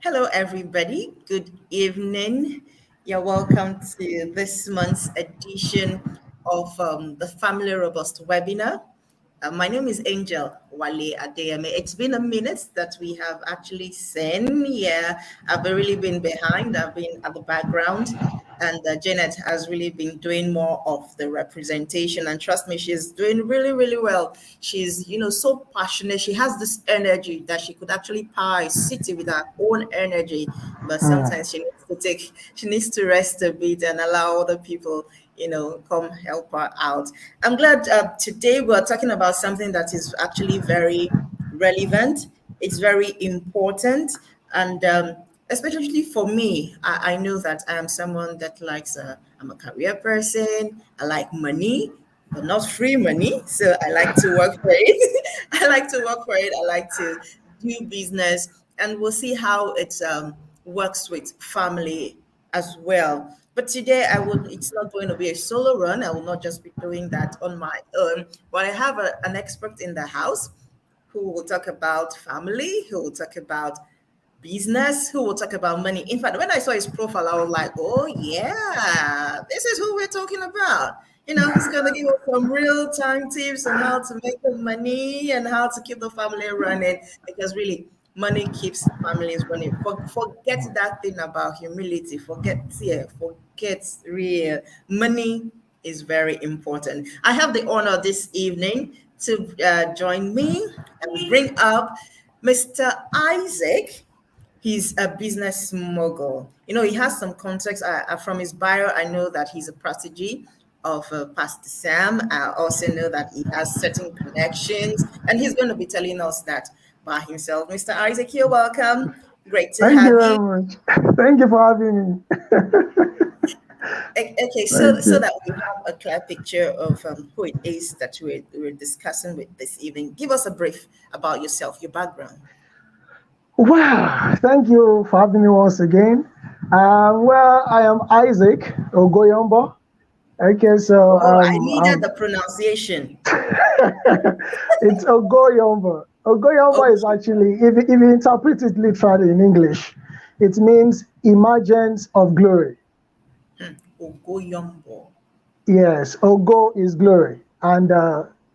Hello, everybody. Good evening. You're welcome to this month's edition of the Family Robust webinar. My name is Angel Wale Adeyemi. It's been a minute that we have actually seen. Yeah, I've really been behind. I've been at the background, and Janet has really been doing more of the representation. And trust me, she's doing really, really well. She's, so passionate. She has this energy that she could actually power a city with her own energy. But Mm. sometimes she needs to rest a bit and allow other people come help her out. I'm glad today we're talking about something that is actually very relevant. It's very important. And especially for me, I know that I am someone that likes, I'm a career person. I like money, but not free money. So I like to work for it. I like to work for it. I like to do business. And we'll see how it works with family as well. But today it's not going to be a solo run. I will not just be doing that on my own, but I have an expert in the house who will talk about family, who will talk about business, who will talk about money. In fact, when I saw his profile, I was like, oh, yeah, this is who we're talking about. He's going to give us some real time tips on how to make the money and how to keep the family running because really, money keeps families running. Forget that thing about humility. Forget real. Money is very important. I have the honor this evening to join me and bring up Mr. Isaac. He's a business mogul. He has some context. From his bio, I know that he's a protege of Pastor Sam. I also know that he has certain connections, and he's going to be telling us that by himself. Mr. Isaac, you're welcome. Great to Thank you have you. very much. Thank you for having me. Okay, so Thank so you. that we have a clear picture of who it is that we're discussing with this evening. Give us a brief about yourself, your background. Wow, thank you for having me once again. I am Isaac Ogoyombo. Okay, so Oh, I needed the pronunciation. it's Ogoyombo. Ogoyombo is Okay. actually, if you interpret it literally in English, it means emergence of glory. Ogoyombo. Yes, Ogo is glory, and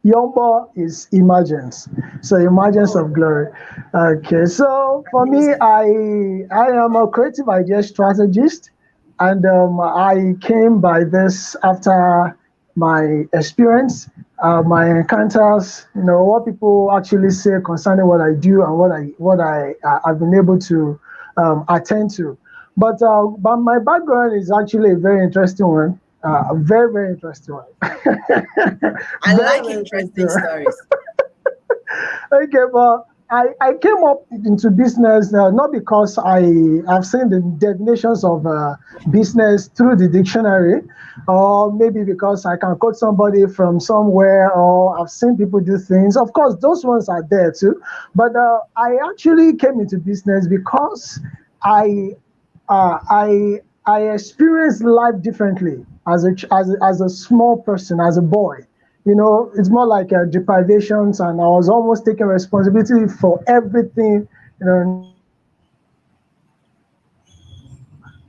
Yombo is emergence. So emergence Oh, of glory. Okay, so for me, amazing. I am a creative idea strategist, and I came by this after my experience, my encounters. What people actually say concerning what I do and what I have been able to attend to. But my background is actually a very interesting one. A very, very interesting one. I Very, like very interesting interesting one. stories. Okay, but I came up into business not because I have seen the definitions of business through the dictionary, or maybe because I can quote somebody from somewhere, or I've seen people do things. Of course, those ones are there too. But I actually came into business because I I experienced life differently as a small person, as a boy. It's more like deprivations, and I was almost taking responsibility for everything. Not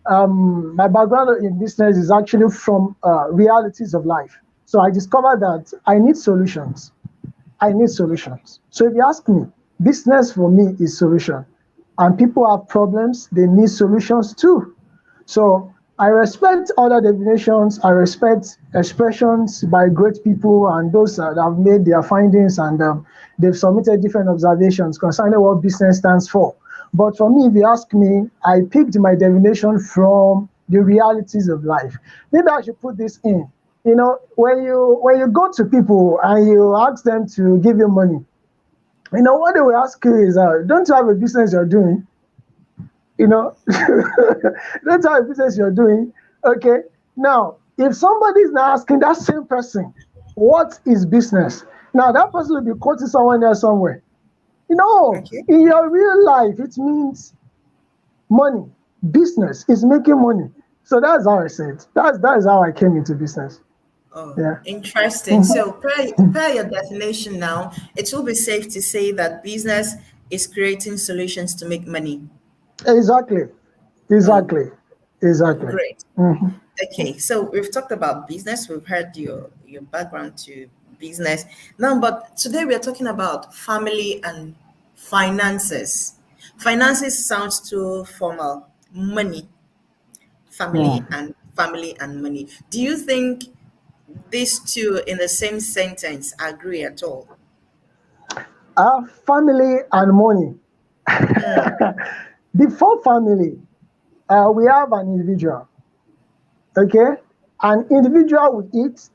just my background in business is actually from realities of life. So I discovered that I need solutions. I need solutions. So if you ask me, business for me is solution. And people have problems, they need solutions too. So I respect other definitions, I respect expressions by great people and those that have made their findings, and they've submitted different observations concerning what business stands for. But for me, if you ask me, I picked my definition from the realities of life. Maybe I should put this in. When you go to people and you ask them to give you money, what they will ask you is, don't you have a business you're doing? Don't you have a business you're doing? Okay. Now, if somebody is now asking that same person, what is business? Now that person will be quoting someone else somewhere. Okay. In your real life, it means money. Business is making money. So that's how I say it. That is how I came into business. Oh, Yeah. interesting. Mhm. So, per your definition now, it will be safe to say that business is creating solutions to make money. Exactly. Mm, Exactly. Exactly. great. Hmm. Okay, so we've talked about business. We've heard your background to business. Now, but today we are talking about family and finances. Finances sounds too formal. Money, family and money. Do you think these two in the same sentence agree at all? Family and money. Mm, Before family, we have an individual. Okay, an individual will eat,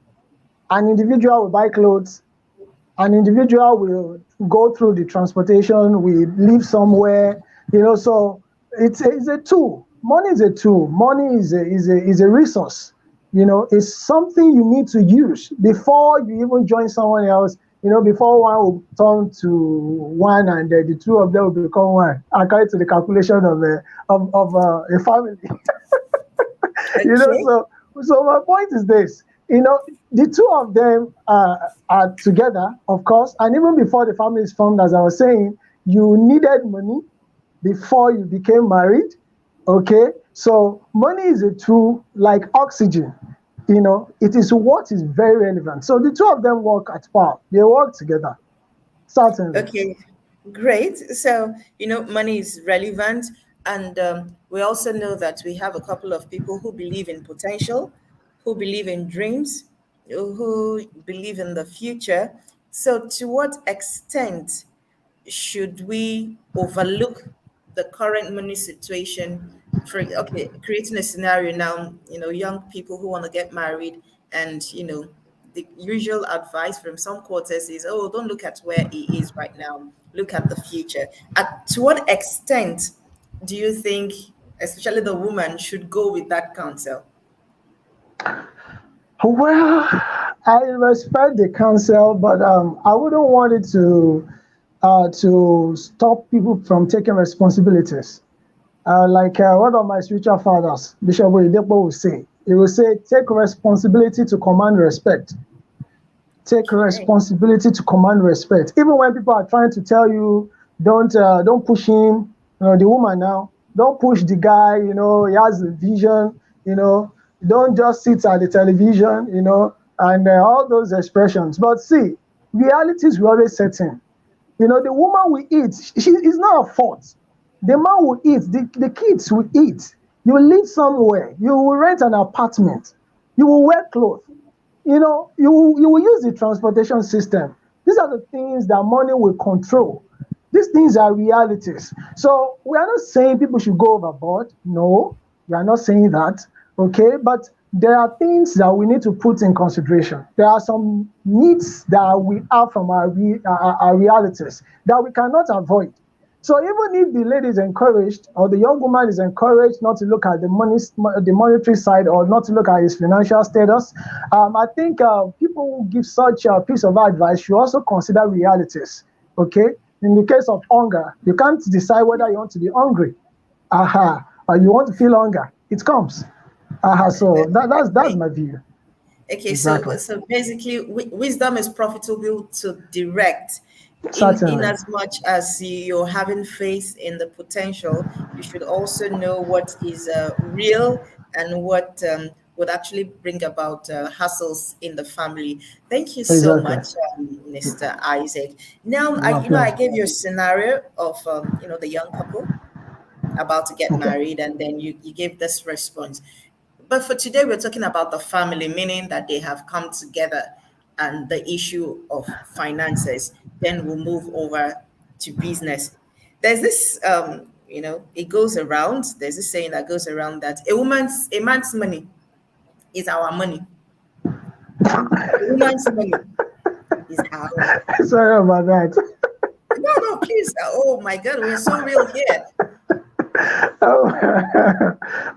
an individual will buy clothes, an individual will go through the transportation, we live somewhere, so it's a tool. Money is a tool. Money is a resource. It's something you need to use before you even join someone else. Before one will turn to one, and the two of them will become one, according to the calculation of a family. okay. So my point is this. The two of them are together, of course, and even before the family is formed, as I was saying, you needed money before you became married. Okay, so money is a tool like oxygen. It is what is very relevant. So the two of them work at par. They work together, certainly. Okay, great. So, money is relevant. And we also know that we have a couple of people who believe in potential, who believe in dreams, who believe in the future. So, to what extent should we overlook the current money situation? For okay, creating a scenario now, young people who want to get married, and the usual advice from some quarters is, oh, don't look at where he is right now, look at the future. To what extent do you think, especially the woman, should go with that counsel? Well, I respect the counsel, but I wouldn't want it to stop people from taking responsibilities. Like one of my spiritual fathers, Bishop Oyedepo, will say, he will say, take responsibility to command respect. Take Okay. responsibility to command respect. Even when people are trying to tell you, don't push him, the woman now, don't push the guy, he has a vision, don't just sit at the television, and all those expressions. But see, realities will always set in. The woman will eat. She is not a fault. The man will eat. The kids will eat. You will live somewhere. You will rent an apartment. You will wear clothes. You will use the transportation system. These are the things that money will control. These things are realities. So we are not saying people should go overboard. No, we are not saying that. Okay, but there are things that we need to put in consideration. There are some needs that we have from our realities that we cannot avoid. So even if the lady is encouraged, or the young woman is encouraged not to look at the monetary side, or not to look at his financial status, I think people who give such a piece of advice should also consider realities. Okay, in the case of hunger, you can't decide whether you want to be hungry, or you want to feel hunger. It comes. So that's Okay. my view. Okay, so Exactly. so basically, wisdom is profitable to direct. In Certainly. as much as you're having faith in the potential, you should also know what is real and what would actually bring about hassles in the family. Thank you so Exactly. much, Mr. Isaac. Now, My I pleasure. gave you a scenario of the young couple about to get Okay. married, and then you gave this response. But for today, we're talking about the family, meaning that they have come together and the issue of finances. Then we'll move over to business. There's this, it goes around, there's this saying that goes around that a man's money is our money. A woman's money is our own. Sorry about that. No, no, please. Oh my God, we're so real here.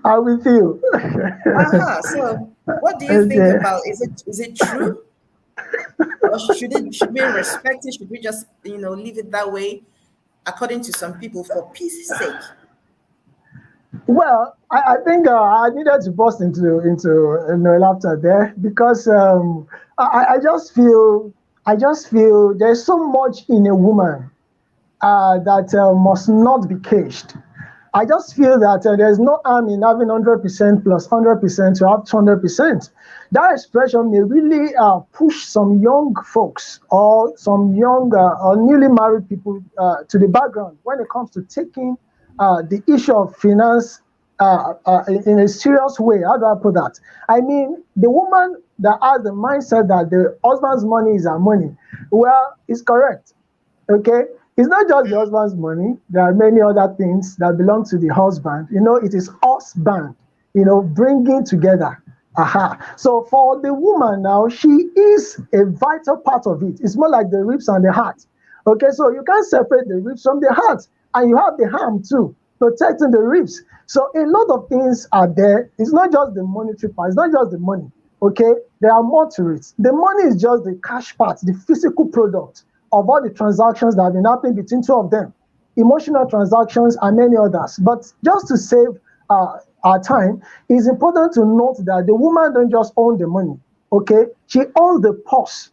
I'm with you. Uh-huh. So what do you think Okay. about, is it true? Or should we respect it? Should we just leave it that way, according to some people, for peace sake? Well, I think I needed to burst into laughter there, because I just feel there's so much in a woman that must not be caged. I just feel that there's no harm in having 100% plus 100% to have 200%. That expression may really push some young folks or some young or newly married people to the background when it comes to taking the issue of finance in a serious way. How do I put that? I mean, the woman that has the mindset that the husband's money is her money, well, it's correct. Okay, it's not just the husband's money. There are many other things that belong to the husband. It is husband, bringing together. Aha. So for the woman now, she is a vital part of it. It's more like the ribs and the heart. Okay, so you can't separate the ribs from the heart, and you have the ham too, protecting the ribs. So a lot of things are there. It's not just the monetary part. It's not just the money. Okay, there are more to it. The money is just the cash part, the physical product of all the transactions that have been happening between two of them, emotional transactions and many others. But just to save our time, it's important to note that the woman don't just own the money, okay? She owns the purse,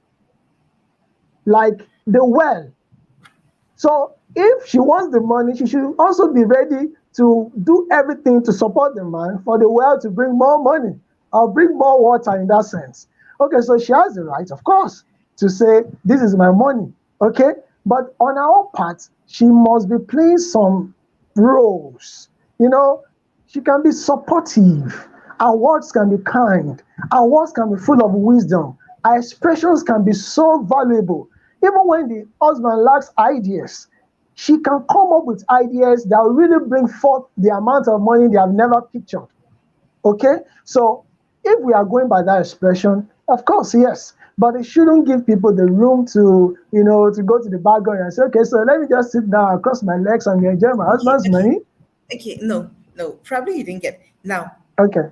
like the well. So if she wants the money, she should also be ready to do everything to support the man for the well to bring more money or bring more water in that sense. Okay, so she has the right, of course, to say, this is my money. Okay, but on her own part, she must be playing some roles. She can be supportive. Her words can be kind. Her words can be full of wisdom. Her expressions can be so valuable. Even when the husband lacks ideas, she can come up with ideas that will really bring forth the amount of money they have never pictured. Okay, so if we are going by that expression, of course, yes, but it shouldn't give people the room to, to go to the background and say, okay, so let me just sit down across my legs and enjoy my Okay, husband's okay, money. okay. No, no, probably you didn't get. Now, Okay,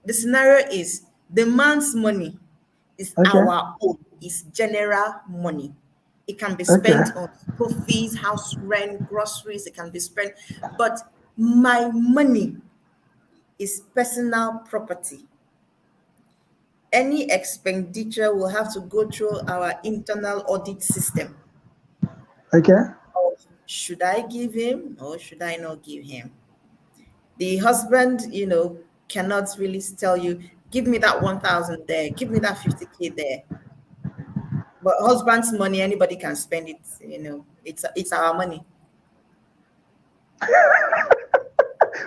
the scenario is the man's money is okay, our own, is general money. It can be okay, spent on school fees, house rent, groceries, it can be spent, but my money is personal property. Any expenditure will have to go through our internal audit system. okay, Or should I give him or should I not give him? The husband, cannot really tell you, give me that 1,000 there, give me that 50K there. But husband's money, anybody can spend it, it's our money.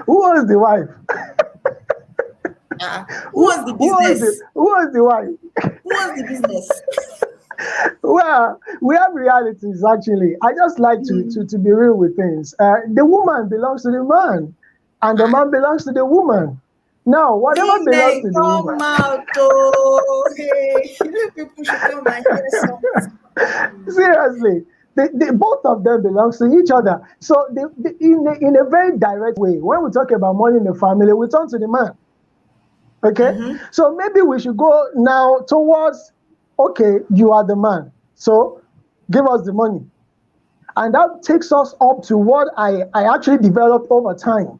who owns the wife? Who owns the business? Who owns the wife? Who owns the business? Well, we have realities actually. I just like to be real with things. The woman belongs to the man, and the Ah, man belongs to the woman. Now, whatever belongs Nene, to the woman, come out, oh, hey, people should come and hear something. seriously, both of them belongs to each other. So, in a very direct way, when we talk about money in the family, we turn to the man. Okay, Mm-hmm. so maybe we should go now towards, okay, you are the man, so give us the money. And that takes us up to what I actually developed over time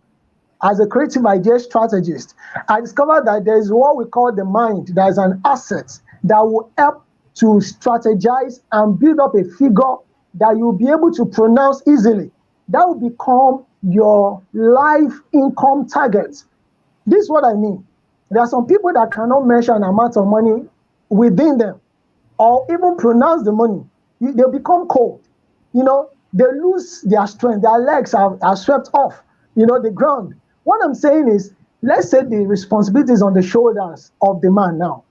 as a creative idea strategist. I discovered that there is what we call the mind. There is an asset that will help to strategize and build up a figure that you'll be able to pronounce easily. That will become your life income target. This is what I mean. There are some people that cannot measure an amount of money within them or even pronounce the money. They'll become cold. They lose their strength. Their legs are swept off, the ground. What I'm saying is, let's say the responsibility is on the shoulders of the man now.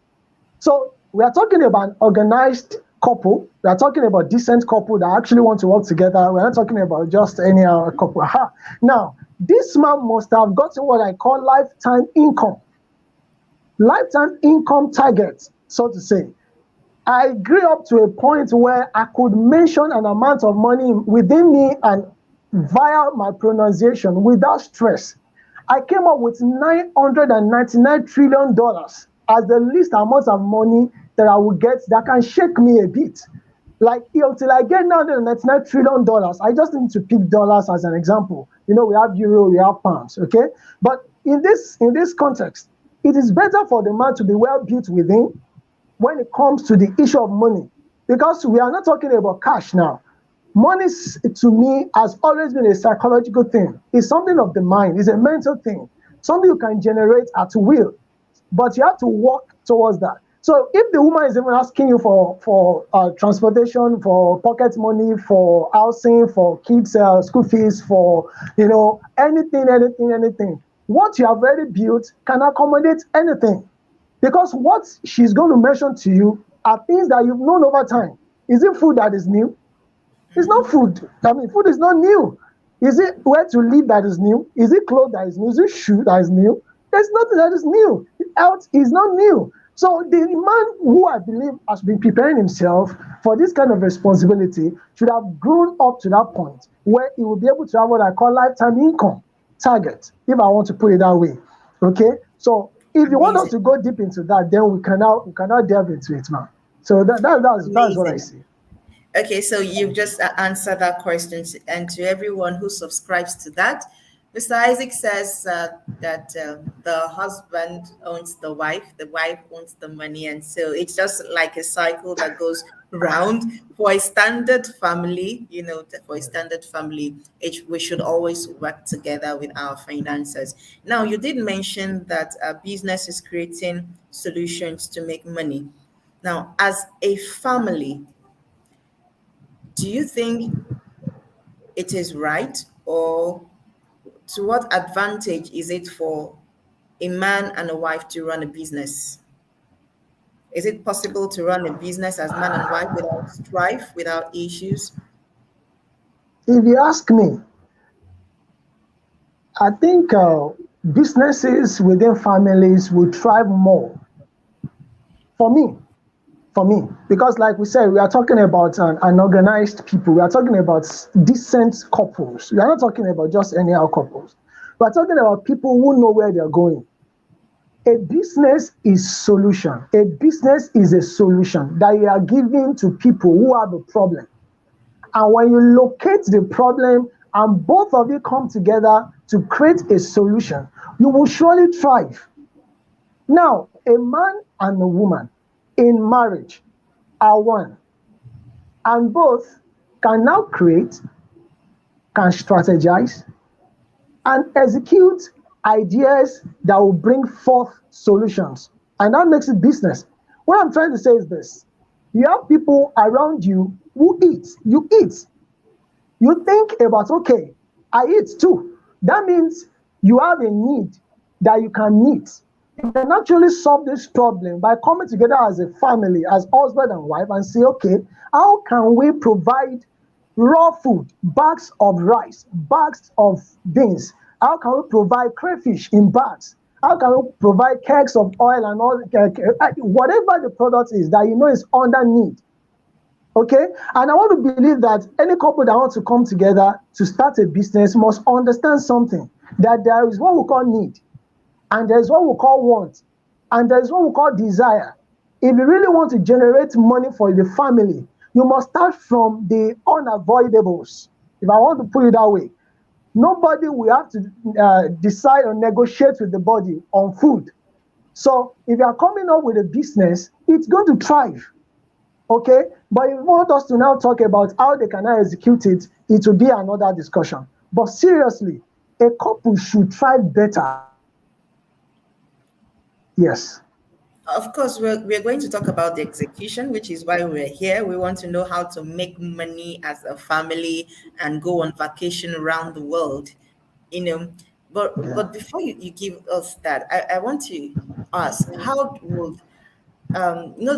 So we are talking about an organized couple. We are talking about decent couple that actually want to work together. We're not talking about just any couple. Aha. Now, this man must have gotten what I call lifetime income target, so to say. I grew up to a point where I could mention an amount of money within me and via my pronunciation without stress. I came up with $999 trillion as the least amount of money that I would get that can shake me a bit. Like, until I get $999 trillion, I just need to pick dollars as an example. We have euro, we have pounds, okay? But in this context, it is better for the man to be well built within when it comes to the issue of money, because we are not talking about cash now. Money to me has always been a psychological thing. It's something of the mind. It's a mental thing. Something you can generate at will, but you have to work towards that. So if the woman is even asking you for transportation, for pocket money, for housing, for kids school fees, for anything, what you have already built can accommodate anything, because what she's going to mention to you are things that you've known over time. Is it food that is new? It's not food. I mean, food is not new. Is it where to live that is new? Is it clothes that is new? Is it shoe that is new? There's nothing that is new. Health is not new. So the man who I believe has been preparing himself for this kind of responsibility should have grown up to that point where he will be able to have what I call lifetime income target, if I want to put it that way. Okay. So if you want us Amazing. to go deep into that, then we cannot delve into it, man. So that's what I Amazing. see. Okay, so you've just answered that question, and to everyone who subscribes to that, Mr. Isaac says that the husband owns the wife owns the money, and so it's just like a cycle that goes round. For a standard family, for a standard family, we should always work together with our finances. Now, you did mention that business is creating solutions to make money. Now, as a family, do you think it is right, or to what advantage is it for a man and a wife to run a business? Is it possible to run a business as man and wife without strife, without issues? If you ask me, I think businesses within families will thrive more for me. For me, because like we said, we are talking about an organized people. We are talking about decent couples. We are not talking about just anyhow couples. We are talking about people who know where they are going. A business is solution. A business is a solution that you are giving to people who have a problem. And when you locate the problem and both of you come together to create a solution, you will surely thrive. Now, a man and a woman in marriage are one, and both can now create, can strategize, and execute ideas that will bring forth solutions. And that makes it business. What I'm trying to say is this: you have people around you who eat, you eat, you think about, okay, I eat too. That means you have a need that you can meet. You can actually solve this problem by coming together as a family, as husband and wife, and say, okay, how can we provide raw food, bags of rice, bags of beans? How can we provide crayfish in bags? How can we provide kegs of oil and all, whatever the product is that you know is under need? Okay, and I want to believe that any couple that wants to come together to start a business must understand something, that there is what we call need, and there's what we call want, and there's what we call desire. If you really want to generate money for the family, you must start from the unavoidables, if I want to put it that way. Nobody will have to decide or negotiate with the body on food. So if you are coming up with a business, it's going to thrive. Okay, but if you want us to now talk about how they can now execute it, it will be another discussion. But seriously, a couple should thrive better. Yes. Of course, we're going to talk about the execution, which is why we're here. We want to know how to make money as a family and go on vacation around the world, you know. But Yeah. before you give us that, I want to ask, how would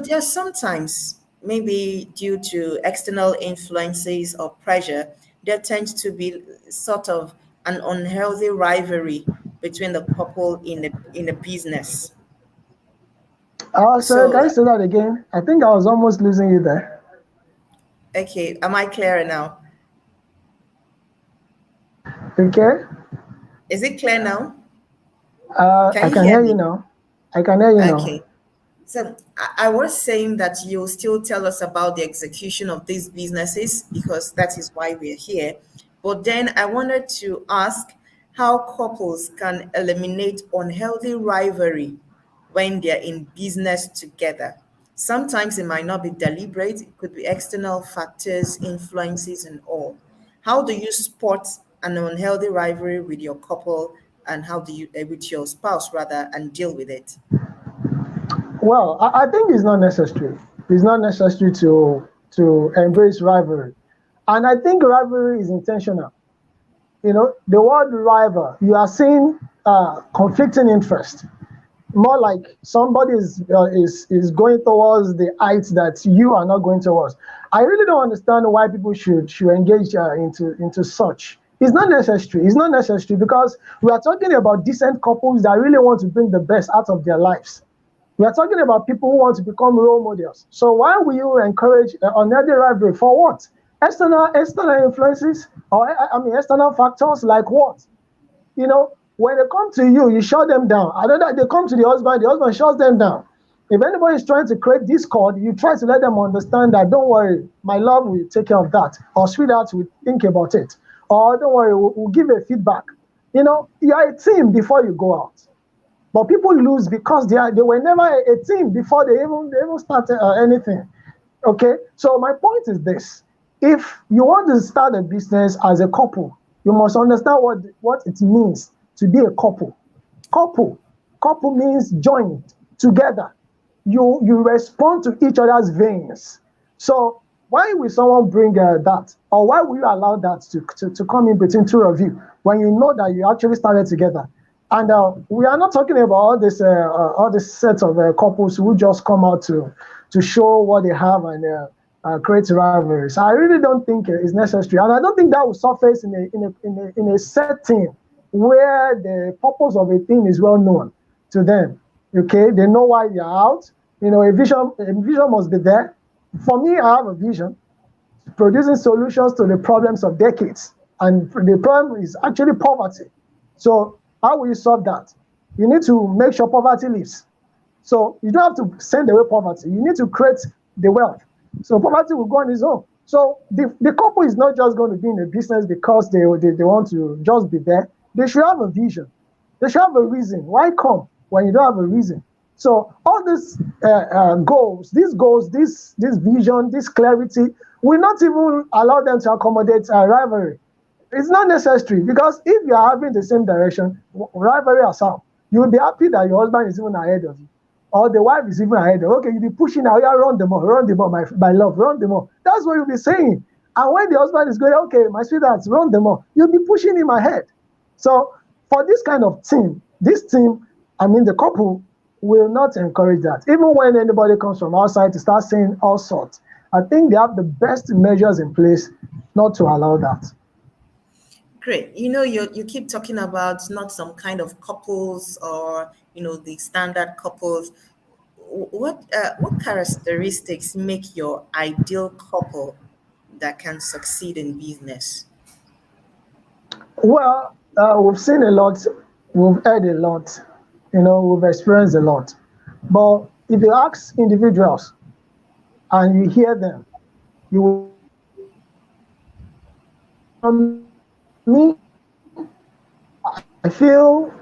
there's sometimes, maybe due to external influences or pressure, there tends to be sort of an unhealthy rivalry between the couple in a business. Sorry, So, can you say that again? I think I was almost losing you there. okay, am I clearer now? Okay. Is it clear now? Can I you can hear hear you me? now. I can hear you now. Okay. So I was saying that you'll still tell us about the execution of these businesses because that is why we're here. But then I wanted to ask how couples can eliminate unhealthy rivalry when they're in business together. Sometimes it might not be deliberate, it could be external factors, influences, and all. How do you spot an unhealthy rivalry with your couple, and how do you, with your spouse rather, and deal with it? Well, I think it's not necessary. It's not necessary to embrace rivalry, and I think rivalry is intentional. You know, the word rival, you are seeing conflicting interest. More like somebody is going towards the heights that you are not going towards. I really don't understand why people should engage into such. It's not necessary. It's not necessary because we are talking about decent couples that really want to bring the best out of their lives. We are talking about people who want to become role models. So why will you encourage unhealthy rivalry for what? External influences, or I mean external factors like what? You know, when they come to you, you shut them down. I know that they come to the husband shuts them down. If anybody is trying to create discord, you try to let them understand that don't worry, my love will take care of that, or sweetheart will think about it, or don't worry, we'll give a feedback. You know, you are a team before you go out. But people lose because they were never a team before they even started anything. Okay, so my point is this: if you want to start a business as a couple, you must understand what it means to be a couple. Couple, couple means joined together. You respond to each other's veins. So why will someone bring that, or why will you allow that to come in between two of you when you know that you actually started together? And we are not talking about all this sets of couples who just come out to show what they have and create rivalries. I really don't think it's necessary, and I don't think that will surface in a setting where the purpose of a thing is well known to them. Okay, they know why you're out. You know, a vision must be there. For me, I have a vision producing solutions to the problems of decades, and the problem is actually poverty. So how will you solve that? You need to make sure poverty leaves. So you don't have to send away poverty. You need to create the wealth. So poverty will go on its own. So the couple is not just going to be in a business because they want to just be there. They should have a vision. They should have a reason. Why come when you don't have a reason? So all these goals, this vision, this clarity will not even allow them to accommodate rivalry. It's not necessary because if you are having the same direction, rivalry aside, you will be happy that your husband is even ahead of you, or the wife is even ahead of you. Okay, you'll be pushing now, yeah, run them all, my love, run them all. That's what you'll be saying. And when the husband is going, okay, my sweetheart, run them all, you'll be pushing him ahead. So for this kind of team, I mean, the couple will not encourage that. Even when anybody comes from outside to start saying all sorts, I think they have the best measures in place not to allow that. Great. You know, you keep talking about not some kind of couples or the standard couples. What characteristics make your ideal couple that can succeed in business? Well, we've seen a lot, we've heard a lot, we've experienced a lot. But if you ask individuals and you hear them, you will me, I feel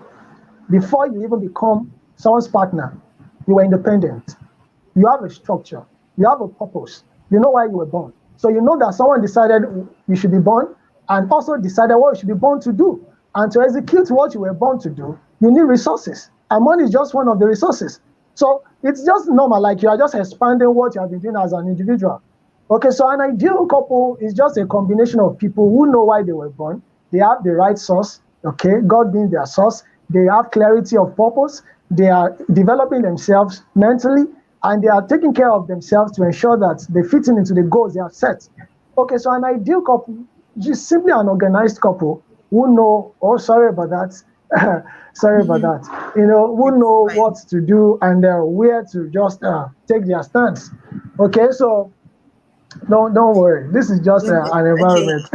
before you even become someone's partner, you were independent. You have a structure, you have a purpose, you know why you were born. So you know that someone decided you should be born and also decided what you should be born to do. And to execute what you were born to do, you need resources. And money is just one of the resources. So it's just normal, like you are just expanding what you have been doing as an individual. Okay, so an ideal couple is just a combination of people who know why they were born. They have the right source, okay, God being their source. They have clarity of purpose. They are developing themselves mentally, and they are taking care of themselves to ensure that they fit into the goals they have set. Okay, so an ideal couple is just simply an organized couple who know, oh, sorry about that, sorry about that, who It's know fine. what to do and where to just take their stance. Okay, so don't worry. This is just an Okay. environment.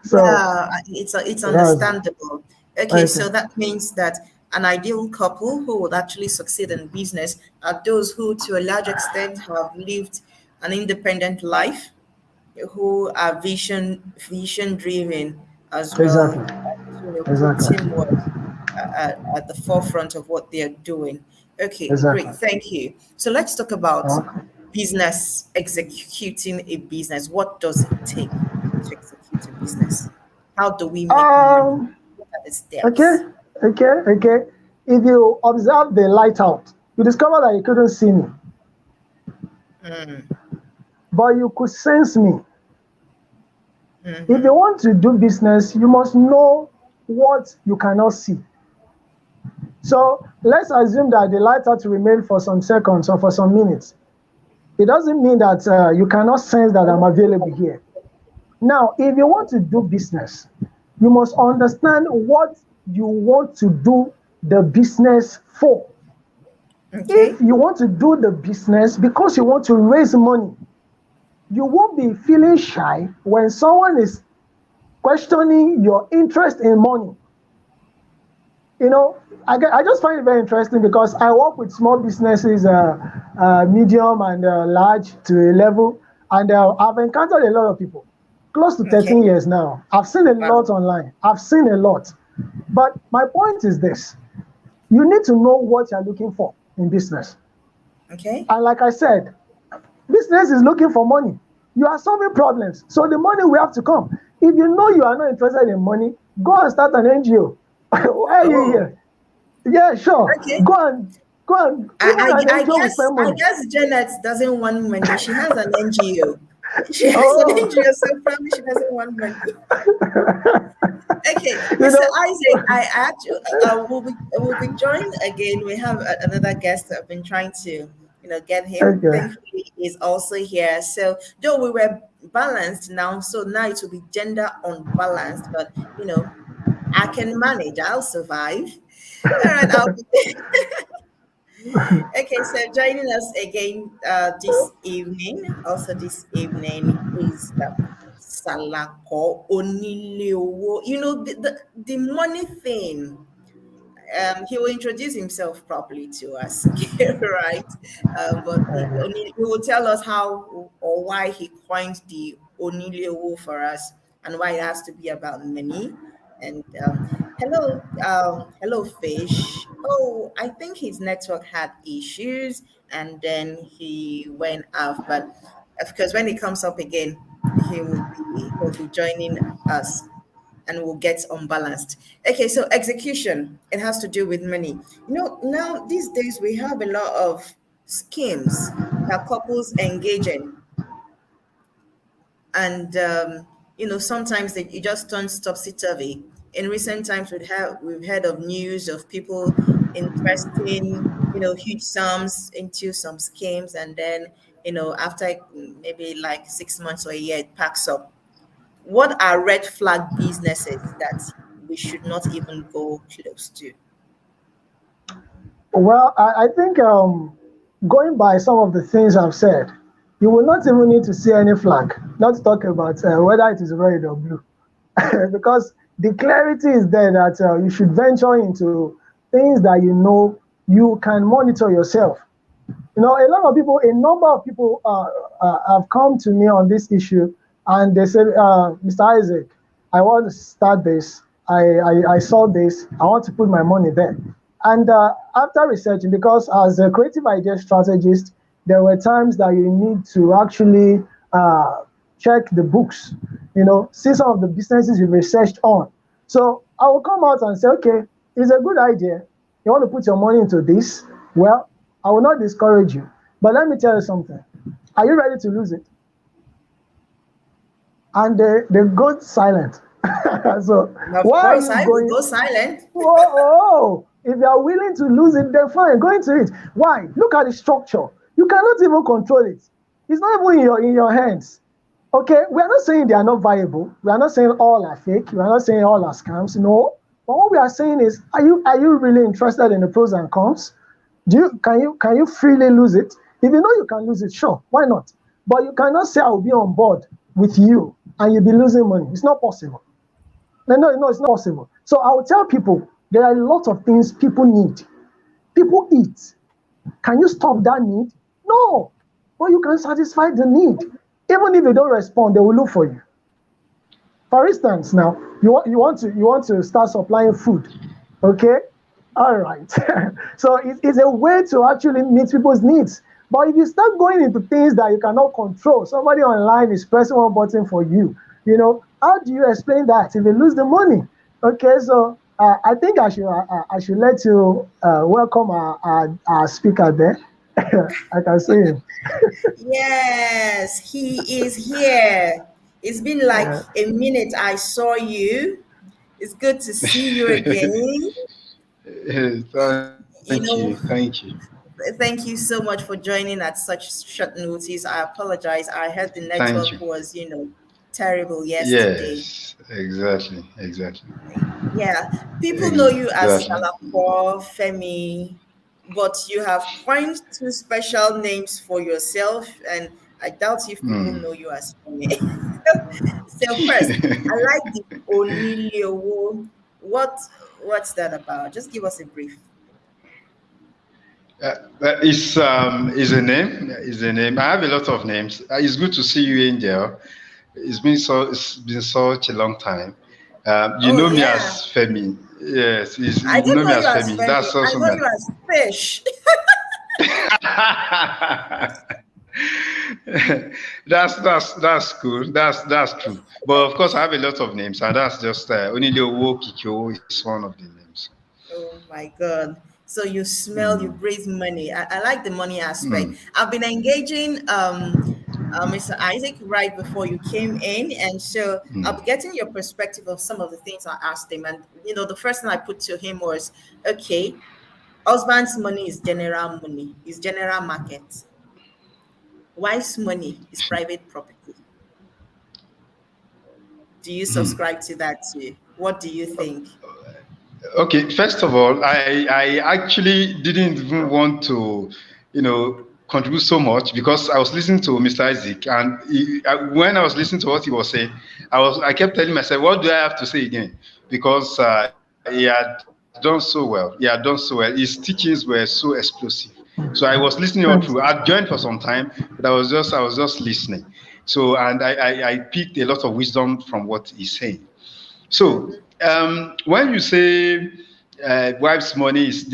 So Yeah, it's that's understandable. Okay, okay. so that means that an ideal couple who would actually succeed in business are those who, to a large extent, have lived an independent life, who are vision driven as well, Exactly. and, good Exactly. teamwork. at the forefront of what they're doing. Okay, Exactly. great. Thank you. So let's talk about Okay. business, executing a business. What does it take to execute a business? How do we make money? Um, What are the okay, steps? okay. If you observe the light out, you discover that you couldn't see me, Mm, but you could sense me. If mm-hmm. you want to do business, you must know what you cannot see. So let's assume that the light out to remain for some seconds or for some minutes. It doesn't mean that you cannot sense that I'm available here. Now, if you want to do business, you must understand what you want to do the business for. If Okay. you want to do the business because you want to raise money, you won't be feeling shy when someone is questioning your interest in money. You know, I just find it very interesting because I work with small businesses, medium and large to a level, and I've encountered a lot of people. Close to Okay. 13 years now. I've seen a Wow. lot online. I've seen a lot. But my point is this: you need to know what you're looking for in business. Okay. And like I said, business is looking for money. You are solving problems. So the money will have to come. If you know you are not interested in money, go and start an NGO. Why are you Oh, here? Yeah, sure. okay. Go and even an NGO will spend I money. guess Janet doesn't want money. She has an NGO. She has an Oh, NGO, so probably she doesn't want money. Okay, you Mr. know, Isaac, I actually will be joined again. We have another guest. I've been trying to get him. okay. Thankfully, he's also here. So though we were balanced now, so now it will be gender unbalanced. But I can manage. I'll survive. All right, I'll be okay. So joining us again this evening, also this evening is Salako Onilewo. The money thing. He will introduce himself properly to us, okay, right? But he will tell us how or why he coined the Onilewo for us and why it has to be about money. And hello, Fish. Oh, I think his network had issues and then he went off. But of course, when he comes up again, he'll be joining us and will get unbalanced. Okay, so execution, it has to do with money. Now these days we have a lot of schemes that couples engage in, and sometimes you just turn topsy turvy. In recent times, we've heard of news of people investing huge sums into some schemes, and then after maybe like 6 months or a year, it packs up. What are red flag businesses that we should not even go close to? Well, I think going by some of the things I've said, you will not even need to see any flag, not to talk about whether it is red or blue. Because the clarity is there that you should venture into things that you know you can monitor yourself. A lot of people, a number of people have come to me on this issue and they said, Mr. Isaac, I want to start this. I saw this. I want to put my money there. And after researching, because as a creative idea strategist, there were times that you need to actually check the books, see some of the businesses you researched on. So I will come out and say, okay, it's a good idea. You want to put your money into this? Well, I will not discourage you. But let me tell you something. Are you ready to lose it? And they go silent. So Of why are course, you I will going? go silent. Whoa, if you are willing to lose it, then fine, go into it. Why? Look at the structure. You cannot even control it. It's not even in your hands. Okay, we are not saying they are not viable. We are not saying all are fake. We are not saying all are scams. No. But what we are saying is, are you really interested in the pros and cons? Can you freely lose it? If you know you can lose it, sure, why not? But you cannot say I will be on board with you and you'll be losing money. It's not possible. No, it's not possible. So I will tell people there are a lot of things people need. People eat. Can you stop that need? No. But you can satisfy the need. Even if you don't respond, they will look for you. For instance, now you want to start supplying food. Okay, all right. So it's a way to actually meet people's needs. But if you start going into things that you cannot control, somebody online is pressing one button for you. How do you explain that if you lose the money? Okay, so I think I should let you welcome our speaker there. I can see him. Yes, he is here. It's been like Yeah. a minute I saw you. It's good to see you again. Thank You you. know, Thank you. thank you so much for joining at such short notice. I apologize. I heard the Thank you. network was, terrible yesterday. Yes, exactly. Exactly. Yeah, people know you Exactly. as Salakwa, Femi, but you have coined two special names for yourself, and I doubt if people Mm. know you as Femi. So first, I like the Oniliowo. What's that about? Just give us a brief. Is a name. Is a name. I have a lot of names. It's good to see you, Angel. It's been such a long time. You Oh know me yeah, as Femi. Yes, I you don't know me know as you as Femi. Femi. That's I also know my. you as Fish. That's cool. That's true. But of course, I have a lot of names, and that's just Oniliowo Kikyo is one of the names. Oh my God. So you smell, you Mm, breathe money. I like the money aspect. mm, I've been engaging Mr. Isaac right before you came in. And so I'll be mm. getting your perspective of some of the things I asked him. And, the first thing I put to him was, okay, husband's money is general money, is general market. Wife's money is private property. Do you subscribe to that too? What do you think? Okay, first of all, I actually didn't even want to, contribute so much because I was listening to Mr. Isaac, and when I was listening to what he was saying, I kept telling myself, what do I have to say again? Because he had done so well. He had done so well. His teachings were so explosive. So I was listening all through. I Thanks. joined for some time, but I was just listening. So and I picked a lot of wisdom from what he's saying. So Mhm. when you say wife's money is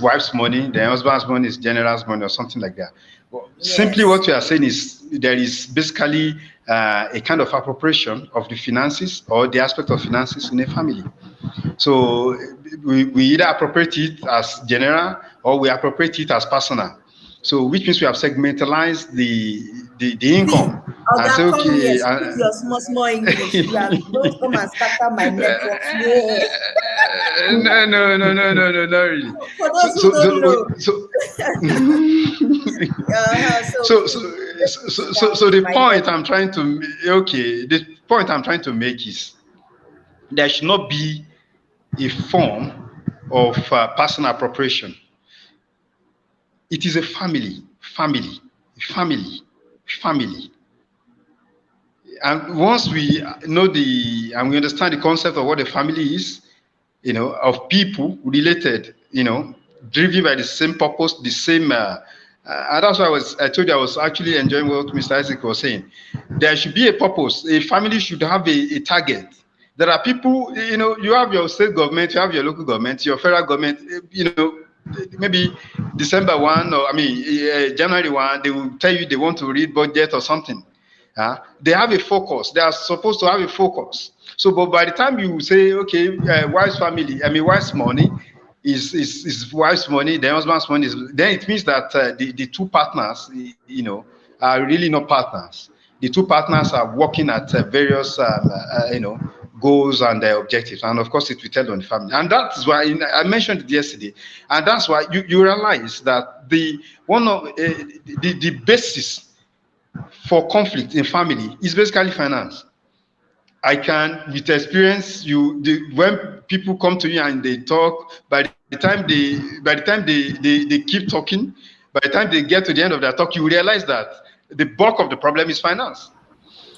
wife's money, the husband's money is general's money, or something like that. Well, simply Yes. what you are saying is there is basically a kind of appropriation of the finances or the aspect of finances in a family. So we either appropriate it as general or we appropriate it as personal. So which means we have segmentalized the See, income and say Oga, come here. okay. Speak your small, small English. You are don't come and scatter my network here. No, no, no, no, no, no, not really. For So, those who so, don't know, so, so, so so, so, please break this so down to the my point level. I'm trying to okay, the point I'm trying to make is there should not be a form of personal appropriation. It is a family. And once we know and we understand the concept of what a family is, of people related, driven by the same purpose, the same. And that's why I told you I was actually enjoying what Mr. Isaac was saying. There should be a purpose. A family should have a target. There are people, you have your state government, you have your local government, your federal government, maybe December 1 or, January 1, they will tell you they want to read budget or something. They have a focus. They are supposed to have a focus. So, but by the time you say, okay, wife's family, wife's money is wife's money, the husband's money is, then it means that the two partners, are really not partners. The two partners are working at various, goals and objectives, and of course, it will tell on the family. And that's why I mentioned it yesterday, and that's why you realize that the one of the basis for conflict in family is basically finance. I can, with experience, when people come to you and they talk, by the time they keep talking, by the time they get to the end of their talk, you realize that the bulk of the problem is finance.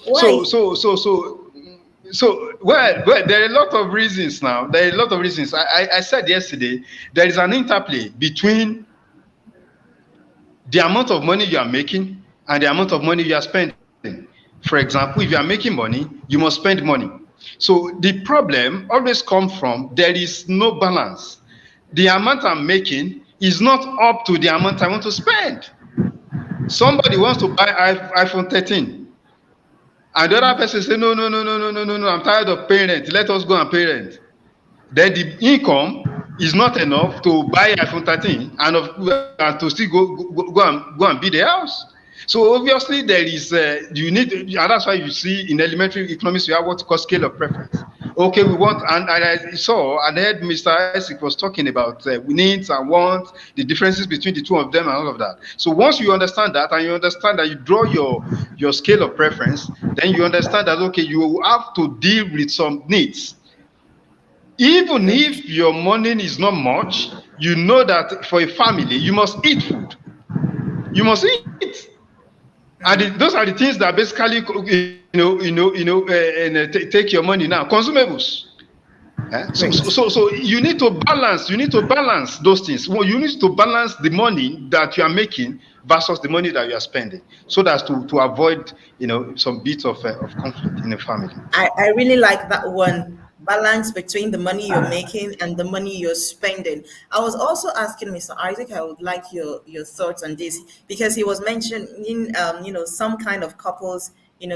So Why? so so so well, there are a lot of reasons now. There are a lot of reasons. I said yesterday there is an interplay between the amount of money you are making and the amount of money you are spending. For example, if you are making money, you must spend money. So the problem always comes from there is no balance. The amount I'm making is not up to the amount I want to spend. Somebody wants to buy iPhone 13, and the other person say, no, no, no, no, no, no, no, no, I'm tired of paying rent. Let us go and pay rent. Then the income is not enough to buy iPhone 13 and to still go and build a house. So obviously there is you need, and that's why you see in elementary economics you have what you call scale of preference. Okay, we want, and I saw and heard Mr. Isaac was talking about needs and wants, the differences between the two of them and all of that. So once you understand that and you understand that you draw your scale of preference, then you understand that okay, you have to deal with some needs. Even if your money is not much, you know that for a family, you must eat food. You must eat. And those are the things that basically, take your money now. Consumables. Great. So you need to balance. You need to balance those things. Well, you need to balance the money that you are making versus the money that you are spending, so that's to avoid some bits of conflict in the family. I really like that one, balance between the money you're making and the money you're spending. I was also asking Mr. Isaac, I would like your thoughts on this because he was mentioning, some kind of couples,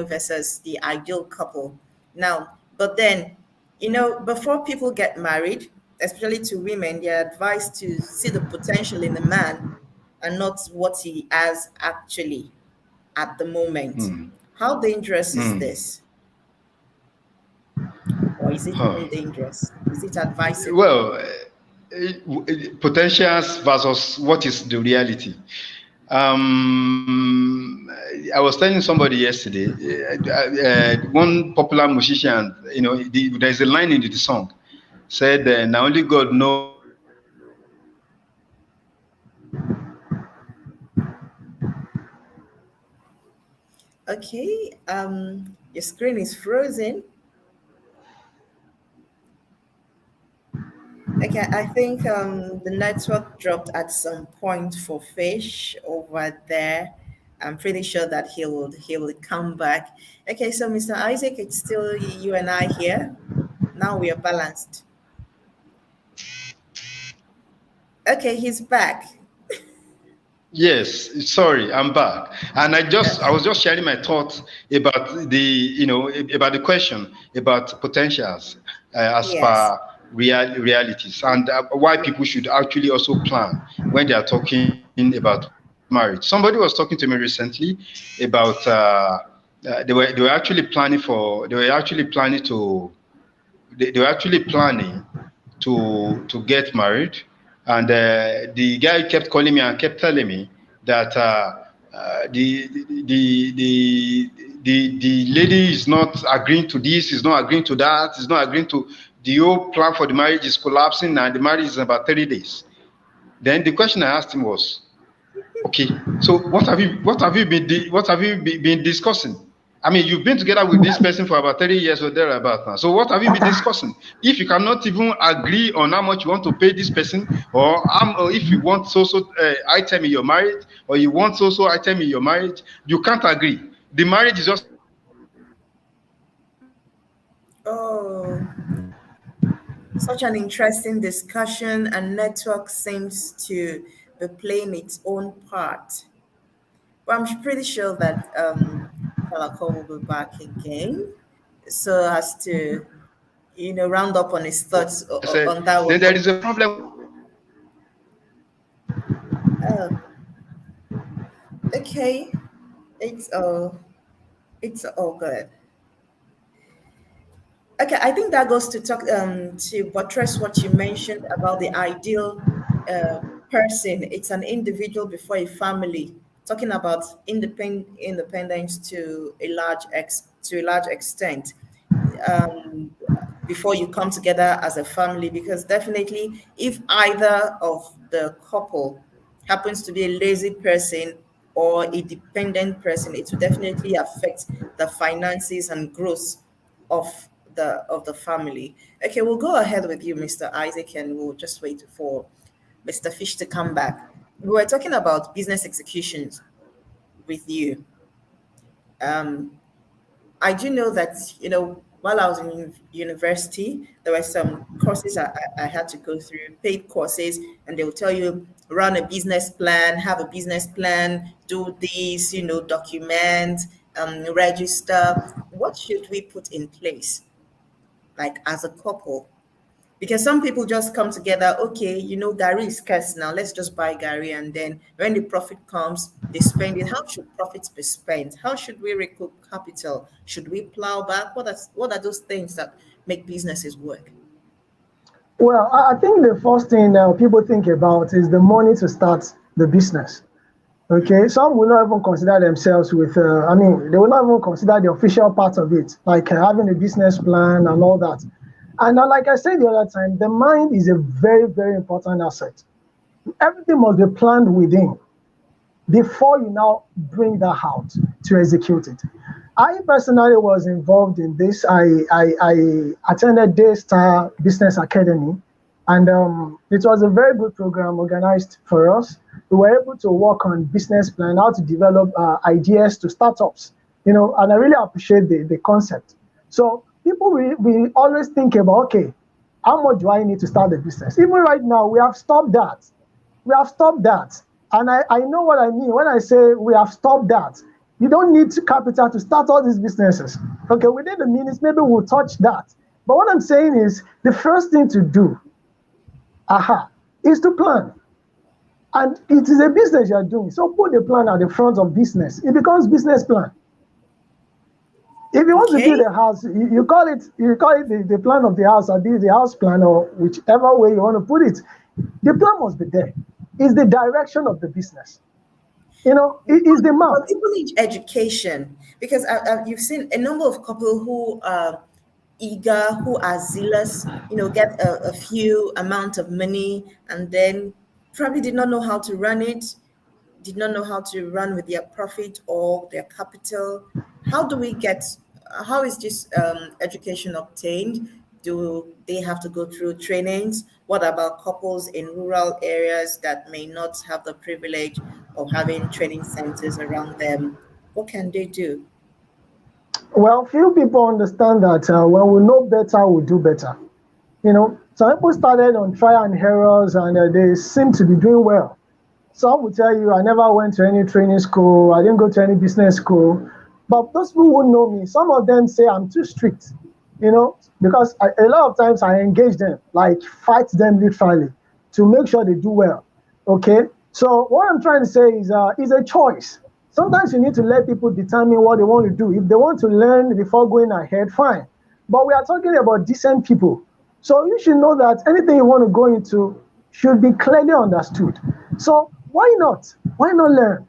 versus the ideal couple. Now, but then, before people get married, especially to women, they're advised to see the potential in the man and not what he has actually at the moment. Hmm. How dangerous is Hmm. this? Or is it Huh. even dangerous? Is it advisable? Well, potentials versus what is the reality. Um, I was telling somebody yesterday, one popular musician, there's a line in the song, said, now only God knows the time and the season when the man go marry. Okay, your screen is frozen. Okay, I think the network dropped at some point for Fish over there. I'm pretty sure that he will come back. Okay, so Mr. Isaac, it's still you and I here. Now we are balanced. Okay, he's back. Yes, sorry, I'm back, and I Okay. was just sharing my thoughts about about the question about potentials as Yes. per realities, and why people should actually also plan when they are talking about marriage. Somebody was talking to me recently about they were actually planning they were actually planning to get married, and the guy kept calling me and kept telling me that the, the the the lady is not agreeing to this, is not agreeing to that, is not agreeing to the whole plan for the marriage is collapsing, and the marriage is in about 30 days. Then the question I asked him was, okay, so what have you been discussing? I mean, you've been together with this person for about 30 years or thereabout now. So what have you been discussing? If you cannot even agree on how much you want to pay this person, or if you want so item in your marriage, or you want so item in your marriage, you can't agree. The marriage is just a waste of time. Oh, such an interesting discussion, and network seems to be playing its own part. But I'm pretty sure that Falako will be back again, so as to round up on his thoughts I said, on that then one. there But is a problem with network. uh, okay, it's all good. Okay, I think that goes to talk to buttress what you mentioned about the ideal uh, person. It's an individual before a family. Talking about independence to a large extent. Um, Before you come together as a family, because definitely if either of the couple happens to be a lazy person or a dependent person, it will definitely affect the finances and growth of the family. Okay, we'll go ahead with you, Mr. Isaac, and we'll just wait for Mr. Fish to come back. We were talking about business executions with you. um I do know that while I was in university, there were some courses I had to go through, paid courses, and they will tell you run a business plan, have a business plan, do this, document, register. What should we put in place, like as a couple? Because some people just come together, okay, Gary is scarce now, let's just buy Gary. And then when the profit comes, they spend it. How should profits be spent? How should we recoup capital? Should we plow back? What are those things that make businesses work? Well, I think the first thing people think about is the money to start the business. Okay, some will not even consider themselves with, they will not even consider the official part of it, like having a business plan and all that. And like I said the other time, the mind is a very, very important asset. Everything must be planned within before you now bring that out to execute it. I personally was involved in this. I attended Daystar Business Academy, and it was a very good program organized for us. We were able to work on business plan, how to develop ideas to startups, and I really appreciate the concept. So people, we always think about, okay, how much do I need to start the business? Even right now, we have stopped that. We have stopped that. And I know what I mean when I say we have stopped that. You don't need capital to start all these businesses. Okay, within the minutes, maybe we'll touch that. But what I'm saying is the first thing to do, is to plan. And it is a business you're doing. So put the plan at the front of business. It becomes business plan. If you want to Okay. build a house, you call it the plan of the house, or the house plan, or whichever way you want to put it. The plan must be there. It's the direction of the business. It is the But map. people need education, because you've seen a number of couple who are eager, who are zealous, get a few amount of money, and then probably did not know how to run it, did not know how to run with their profit or their capital. How do we get, how is this education obtained? Do they have to go through trainings? What about couples in rural areas that may not have the privilege of having training centers around them? What can they do? Well, few people understand that when we know better, we do better. Some people started on trial and errors, and they seem to be doing well. Some will tell you, I never went to any training school, I didn't go to any business school. But those people who know me, some of them say I'm too strict, because a lot of times I engage them, like fight them literally to make sure they do well. Okay? So what I'm trying to say is it's a choice. Sometimes you need to let people determine what they want to do. If they want to learn before going ahead, fine. But we are talking about decent people. So you should know that anything you want to go into should be clearly understood. So why not? Why not learn?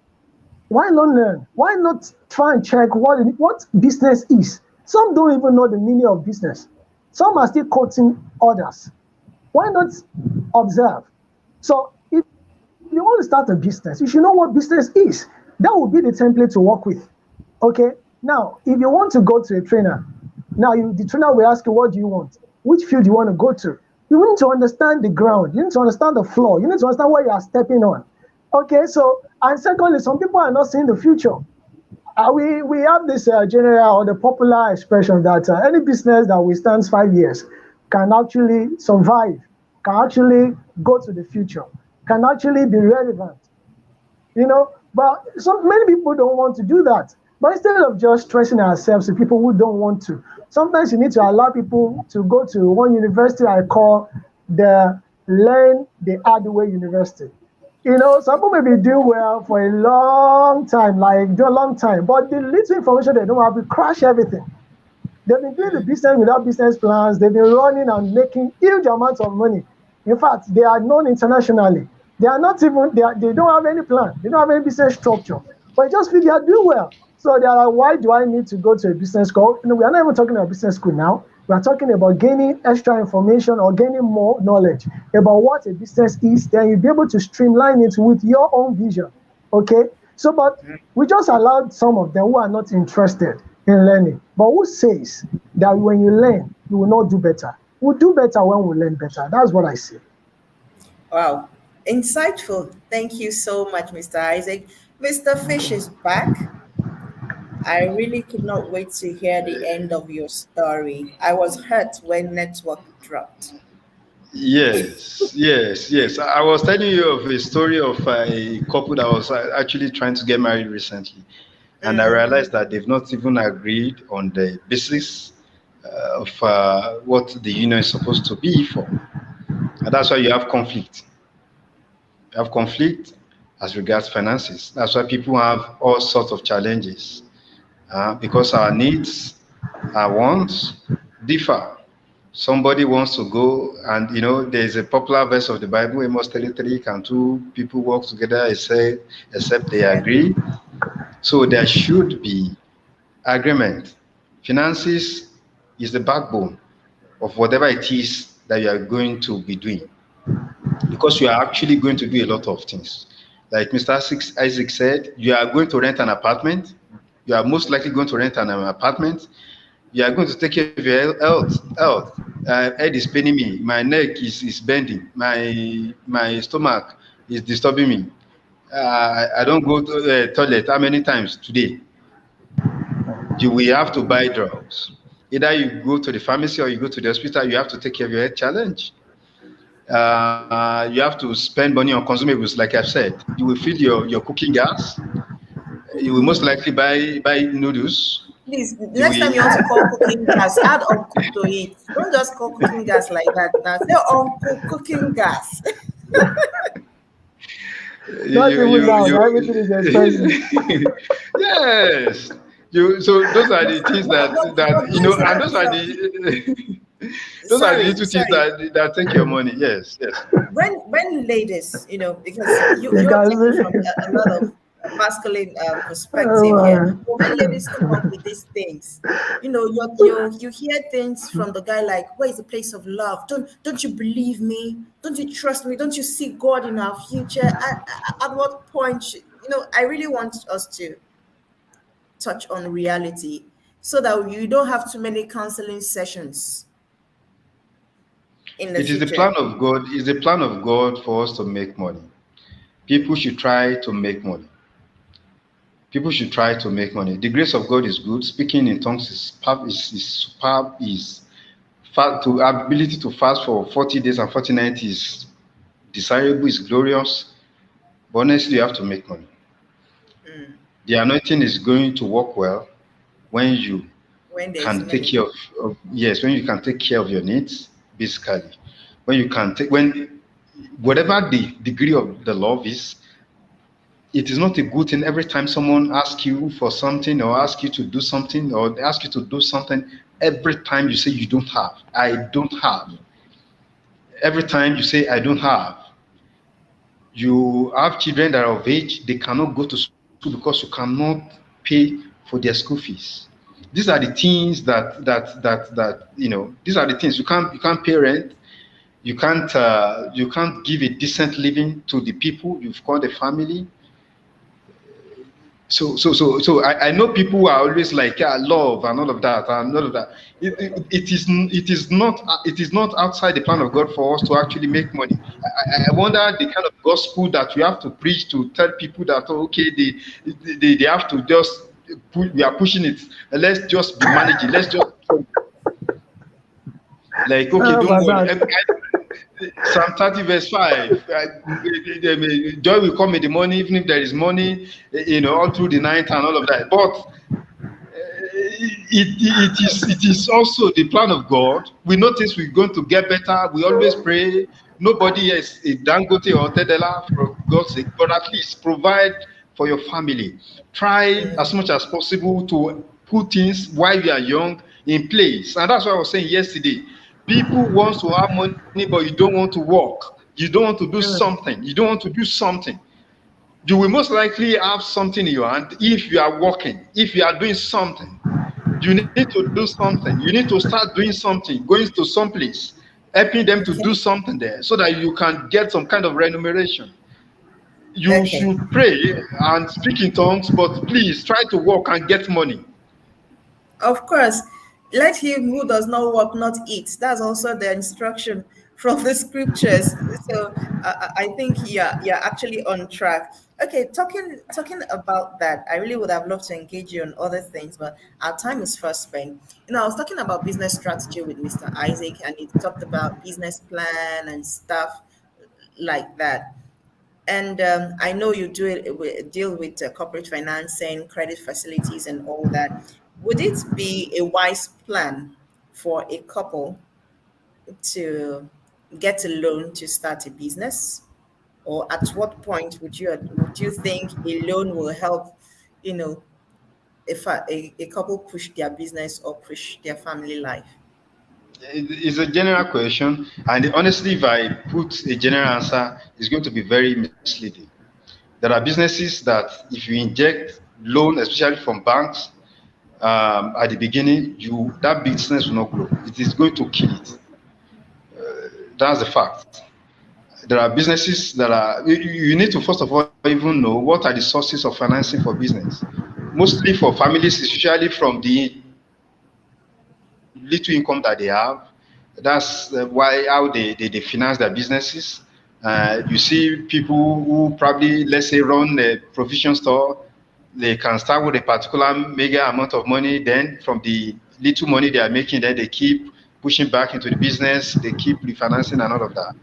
Why not learn? Why not try and check what business is? Some don't even know the meaning of business. Some are still quoting others. Why not observe? So if you want to start a business, you should know what business is. That will be the template to work with. Okay? Now, if you want to go to a trainer, the trainer will ask you, what do you want? Which field do you want to go to? You need to understand the ground. You need to understand the floor. You need to understand what you are stepping on. Okay, so, and secondly, some people are not seeing the future. We have this general or the popular expression that any business that withstands 5 years can actually survive, can actually go to the future, can actually be relevant. But so many people don't want to do that. But instead of just stressing ourselves to people who don't want to, sometimes you need to allow people to go to one university I call the Learn the Hard Way University. Some people may be doing well for a long time, like do a long time, but the little information they don't have will crash everything. They've been doing the business without business plans. They've been running and making huge amounts of money. In fact, they are known internationally. They are not even, they don't have any plan. They don't have any business structure. But just feel they are doing well. So they are like, why do I need to go to a business school? We are not even talking about business school now. We are talking about gaining extra information or gaining more knowledge about what a business is. Then you'll be able to streamline it with your own vision. Okay? So, but we just allowed some of them who are not interested in learning. But who says that when you learn, you will not do better? We'll do better when we learn better. That's what I say. Wow. Insightful. Thank you so much, Mr. Isaac. Mr. Fish is back. I really could not wait to hear the end of your story. I was hurt when network dropped. Yes, yes, yes. I was telling you of a story of a couple that was actually trying to get married recently, and I Mm, realized that they've not even agreed on the basis of what the union is supposed to be for, and that's why you have conflict. You have conflict as regards finances. That's why people have all sorts of challenges because our needs, our wants differ. Somebody wants to go, and there's a popular verse of the Bible, Amos 33, can two people work together except they agree? So there should be agreement. Finances is the backbone of whatever it is that you are going to be doing, because you are actually going to do a lot of things. Like Mr. Isaac said, you are going to rent an apartment. You are most likely going to rent an apartment. You are going to take care of your health. Head is paining me. My neck is bending. My stomach is disturbing me. I don't go to the toilet how many times today? You will have to buy drugs. Either you go to the pharmacy or you go to the hospital, you have to take care of your health challenge. You have to spend money on consumables, like I've said. You will fill your cooking gas. You will most likely buy noodles. please, You next time you want to will call cooking gas, add uncle to it. Don't just call cooking gas like that. Now say uncle cooking gas. Not even now. you Now everything is expensive. yes. So those are the things that and Sorry, those are sorry, the those are the sorry, little things sorry. that take your money. Yes, yes. When ladies, because You you're can taking from see. a lot of masculine perspective here. Oh, But when ladies come up with these things, you hear things from the guy like, "Where is the place of love? Don't you believe me? Don't you trust me? Don't you see God in our future? At what point? I really want us to touch on reality so that you don't have too many counseling sessions in the It is the future." plan of God. It's the plan of God for us to make money. People should try to make money. People should try to make money. The grace of God is good. Speaking in tongues is superb. To ability to fast for 40 days and 40 nights is desirable, is glorious. But honestly, you have to make money. Mm. The anointing is going to work well when you When there's can take money. care yes, when you can take care of your needs, basically. When you can take when whatever the degree of the love is, it is not a good thing every time someone asks you for something or asks you to do something or they ask you to do something. Every time you say you don't have, I don't have. Every time you say I don't have, you have children that are of age, they cannot go to school because you cannot pay for their school fees. These are the things these are the things you can't pay rent, you can't give a decent living to the people you've called a family. So I know people who are always like, yeah, love and all of that and all of that. It is not outside the plan of God for us to actually make money. I wonder the kind of gospel that we have to preach to tell people that, oh, okay, they have to just we are pushing it. Let's just be managing. Let's just like, okay, oh don't my worry. God. Psalm 30 verse 5. Joy will come in the morning, even if there is money, all through the night and all of that. But it is also the plan of God. We notice we're going to get better. We always pray. Nobody is a Dangote or Tedela for God's sake, but at least provide for your family. Try as much as possible to put things while you are young in place. And that's what I was saying yesterday. People want to have money, but you don't want to work. You don't want to do Mm. something. You don't want to do something. You will most likely have something in your hand if you are working, if you are doing something. You need to do something. You need to start doing something, going to some place, helping them to do Okay. something there so that you can get some kind of remuneration. You Okay. should pray and speak in tongues, but please try to work and get money. Of course. let him who does not work not eat. That's also the instruction from the scriptures. So I think you're actually on track. Okay, talking about that, I really would have loved to engage you on other things, but our time is fast spent. I was talking about business strategy with Mr. Isaac, and he talked about business plan and stuff like that. And I know you deal with corporate financing, credit facilities, and all that. Would it be a wise plan for a couple to get a loan to start a business? Or at what point would you think a loan will help, you know, if a couple push their business or push their family life? It's a general question, and honestly, if I put a general answer, it's going to be very misleading. There are businesses that, if you inject loan, especially from banks, at the beginning, you that business will not grow. It is going to kill it. That's the fact. There are businesses that are. You need to first of all even know what are the sources of financing for business. Mostly for families, it's usually from the little income that they have. That's why how they finance their businesses. You see people who probably, let's say, run a provision store. They can start with a particular mega amount of money. Then from the little money they are making, then they keep pushing back into the business. They keep refinancing and all of that.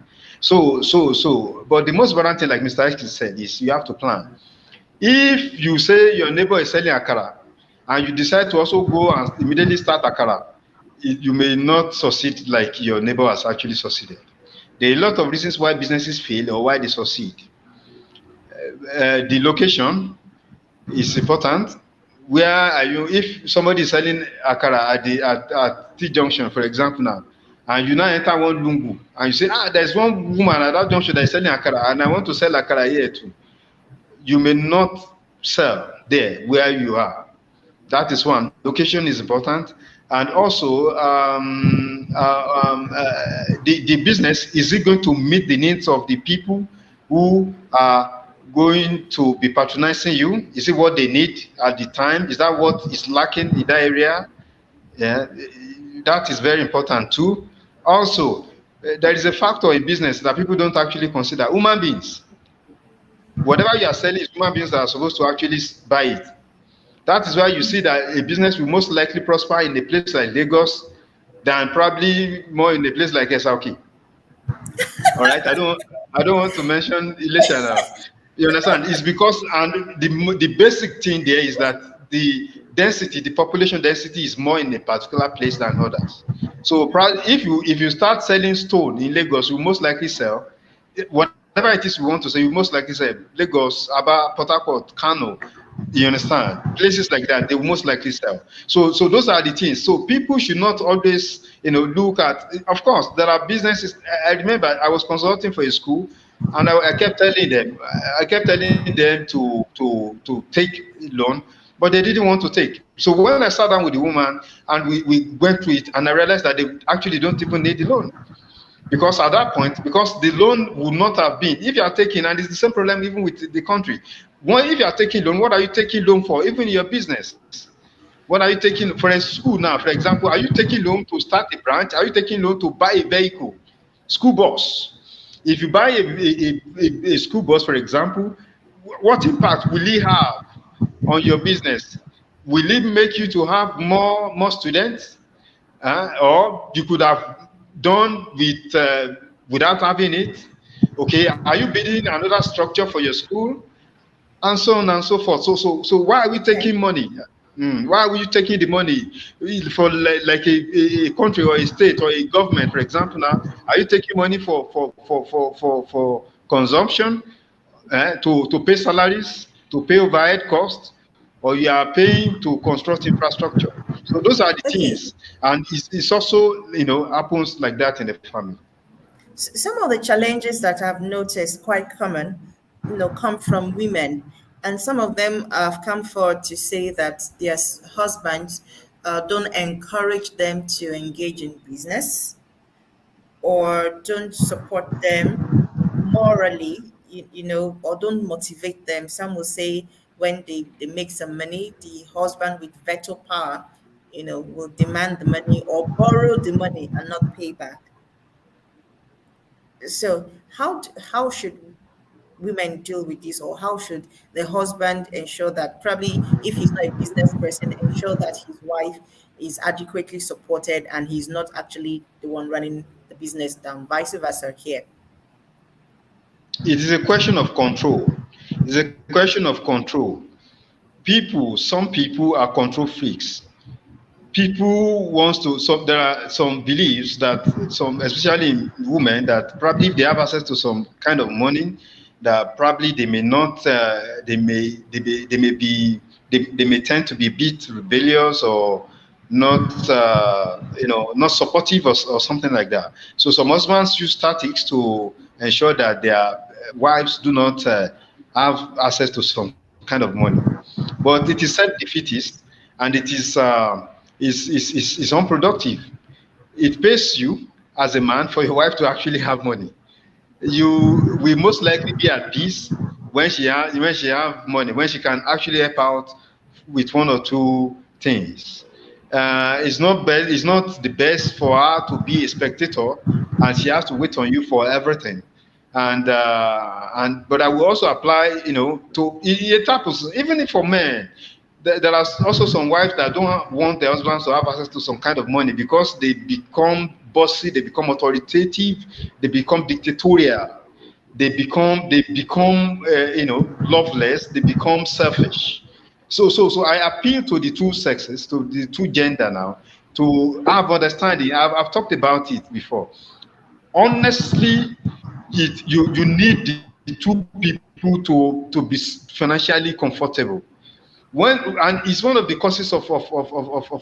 But the most important thing, like Mr. X said, is you have to plan. If you say your neighbor is selling akara and you decide to also go and immediately start akara, you may not succeed like your neighbor has actually succeeded. There are a lot of reasons why businesses fail or why they succeed. The location is important. Where are you? If somebody is selling akara at T junction, for example, now, and you now enter one lungu and you say, there's one woman at that junction that is selling akara, and I want to sell akara here too. You may not sell there where you are. That is one. Location is important, and also the business, is it going to meet the needs of the people who are going to be patronizing you? Is it what they need at the time? Is that what is lacking in that area? Yeah, that is very important too. Also, there is a factor in business that people don't actually consider: human beings. Whatever you are selling is human beings that are supposed to actually buy it. That is why you see that a business will most likely prosper in a place like Lagos than probably more in a place like SRK. All right, I don't want to mention Elisha now. You understand? It's because, and the basic thing there is that the population density is more in a particular place than others. So if you start selling stone in Lagos, you most likely sell whatever it is we want to say. You most likely say Lagos, Aba, Port Harcourt, Kano. You understand? Places like that, they will most likely sell. So those are the things. So people should not always, look at. Of course, there are businesses. I remember I was consulting for a school, and I kept telling them, to take loan, but they didn't want to take. So when I sat down with the woman and we went through it, and I realized that they actually don't even need the loan. Because at that point, because the loan would not have been, if you are taking, and it's the same problem even with the country. If you are taking loan, what are you taking loan for? Even in your business. What are you taking for a school now, for example? Are you taking loan to start a branch? Are you taking loan to buy a vehicle? School bus. If you buy a school bus, for example, what impact will it have on your business? Will it make you to have more students? Or you could have done without having it. Okay, are you building another structure for your school, and so on and so forth? So why are we Okay. taking money? Why are you taking the money for like a country or a state or a government, for example? Now, are you taking money for consumption, to pay salaries, to pay overhead costs, or you are paying to construct infrastructure? So those are the Okay. things, and it's also happens like that in the family. Some of the challenges that I've noticed quite common, come from women, and some of them have come forward to say that their husbands don't encourage them to engage in business or don't support them morally, or don't motivate them. Some will say when they make some money, the husband with veto power, will demand the money or borrow the money and not pay back. So how should women deal with this, or how should the husband ensure that, probably if he's not a business person, ensure that his wife is adequately supported and he's not actually the one running the business down, vice versa here? It is a question of control. It's a question of control. Some people are control freaks. People wants to, so there are some beliefs that some, especially in women, that probably if they have access to some kind of money, that probably they may not, they may tend to be a bit rebellious, or not, not supportive, or something like that. So some husbands use tactics to ensure that their wives do not have access to some kind of money. But it is self-defeatist, and it is unproductive. It pays you as a man for your wife to actually have money. You will most likely be at peace when she have money, when she can actually help out with one or two things. It's not the best for her to be a spectator and she has to wait on you for everything. But I will also apply, to it happens even if for men. There are also some wives that don't want their husbands to have access to some kind of money because they become bossy, they become authoritative, they become dictatorial, they become loveless, they become selfish. So I appeal to the two sexes, to the two gender now, to have understanding. I've talked about it before. Honestly, you need the two people to be financially comfortable. And it's one of the causes of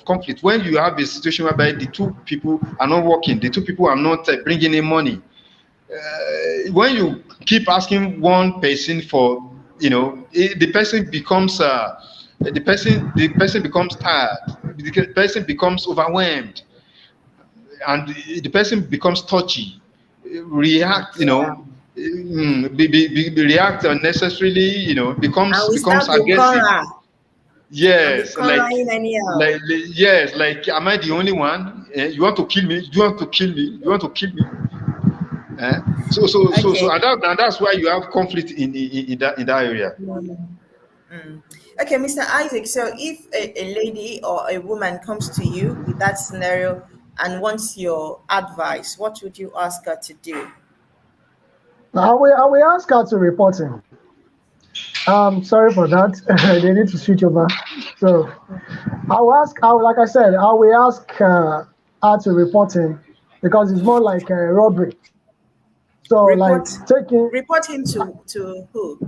conflict. When you have a situation whereby the two people are not working, the two people are not bringing in money. When you keep asking one person for, the person becomes tired, the person becomes overwhelmed, and the person becomes touchy, react, Yeah. react unnecessarily, And we becomes start the aggressive. quarrel and be Yes, quarreling anyhow. yes, like, am I the only one? You want to kill me? You want to kill me? You want to kill me? Eh? Okay. And that's why you have conflict in that area. Mm. Okay, Mr. Isaac. So, if a lady or a woman comes to you with that scenario and wants your advice, what would you ask her to do? I will ask her to report him. Sorry for that. They need to switch over. So like I said, I will ask her to report him because it's more like a robbery. So like Report taking, report him to who?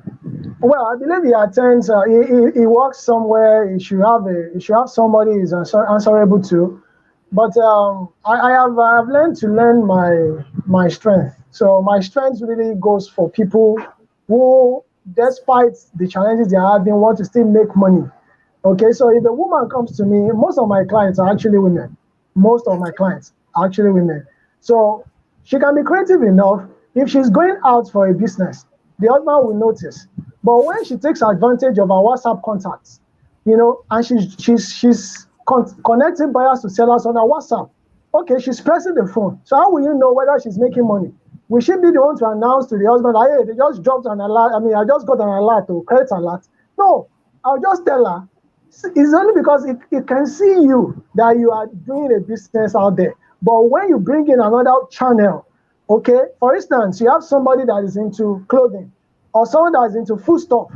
well, I believe he attends. He works somewhere. He should have somebody he's answerable to. But I have learned to learn my strength. So my strength really goes for people who, despite the challenges they are having, want to still make money. Okay, so if a woman comes to me, most of my clients are actually women. Most of my Okay. clients are actually women. So she can be creative enough. If she's going out for a business, the husband will notice. But when she takes advantage of our WhatsApp contacts, and she's connecting buyers to sellers on our WhatsApp. Okay, she's pressing the phone. So how will you know whether she's making money? We should be the one to announce to the husband, hey, they just dropped an alert. I mean, I just got an alert to credit alert. No, I'll just tell her. It's only because it can see you that you are doing a business out there. But when you bring in another channel, okay, for instance, you have somebody that is into clothing or someone that is into food stuff.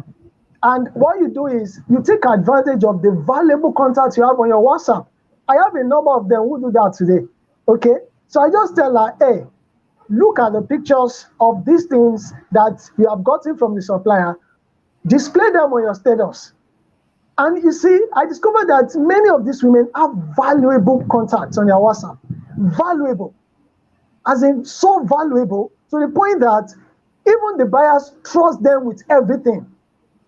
And what you do is you take advantage of the valuable contacts you have on your WhatsApp. I have a number of them who do that today. Okay. So I just tell her, hey, look at the pictures of these things that you have gotten from the supplier, display them on your status. And you see, I discovered that many of these women have valuable contacts on their WhatsApp. Valuable. As in, so valuable to the point that even the buyers trust them with everything.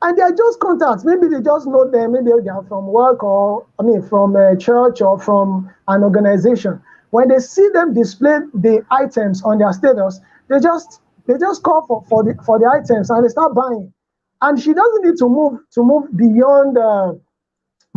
And they are just contacts. Maybe they just know them. Maybe they are from work, or from a church or from an organization. When they see them display the items on their status, they just call for the items and they start buying. And she doesn't need to move beyond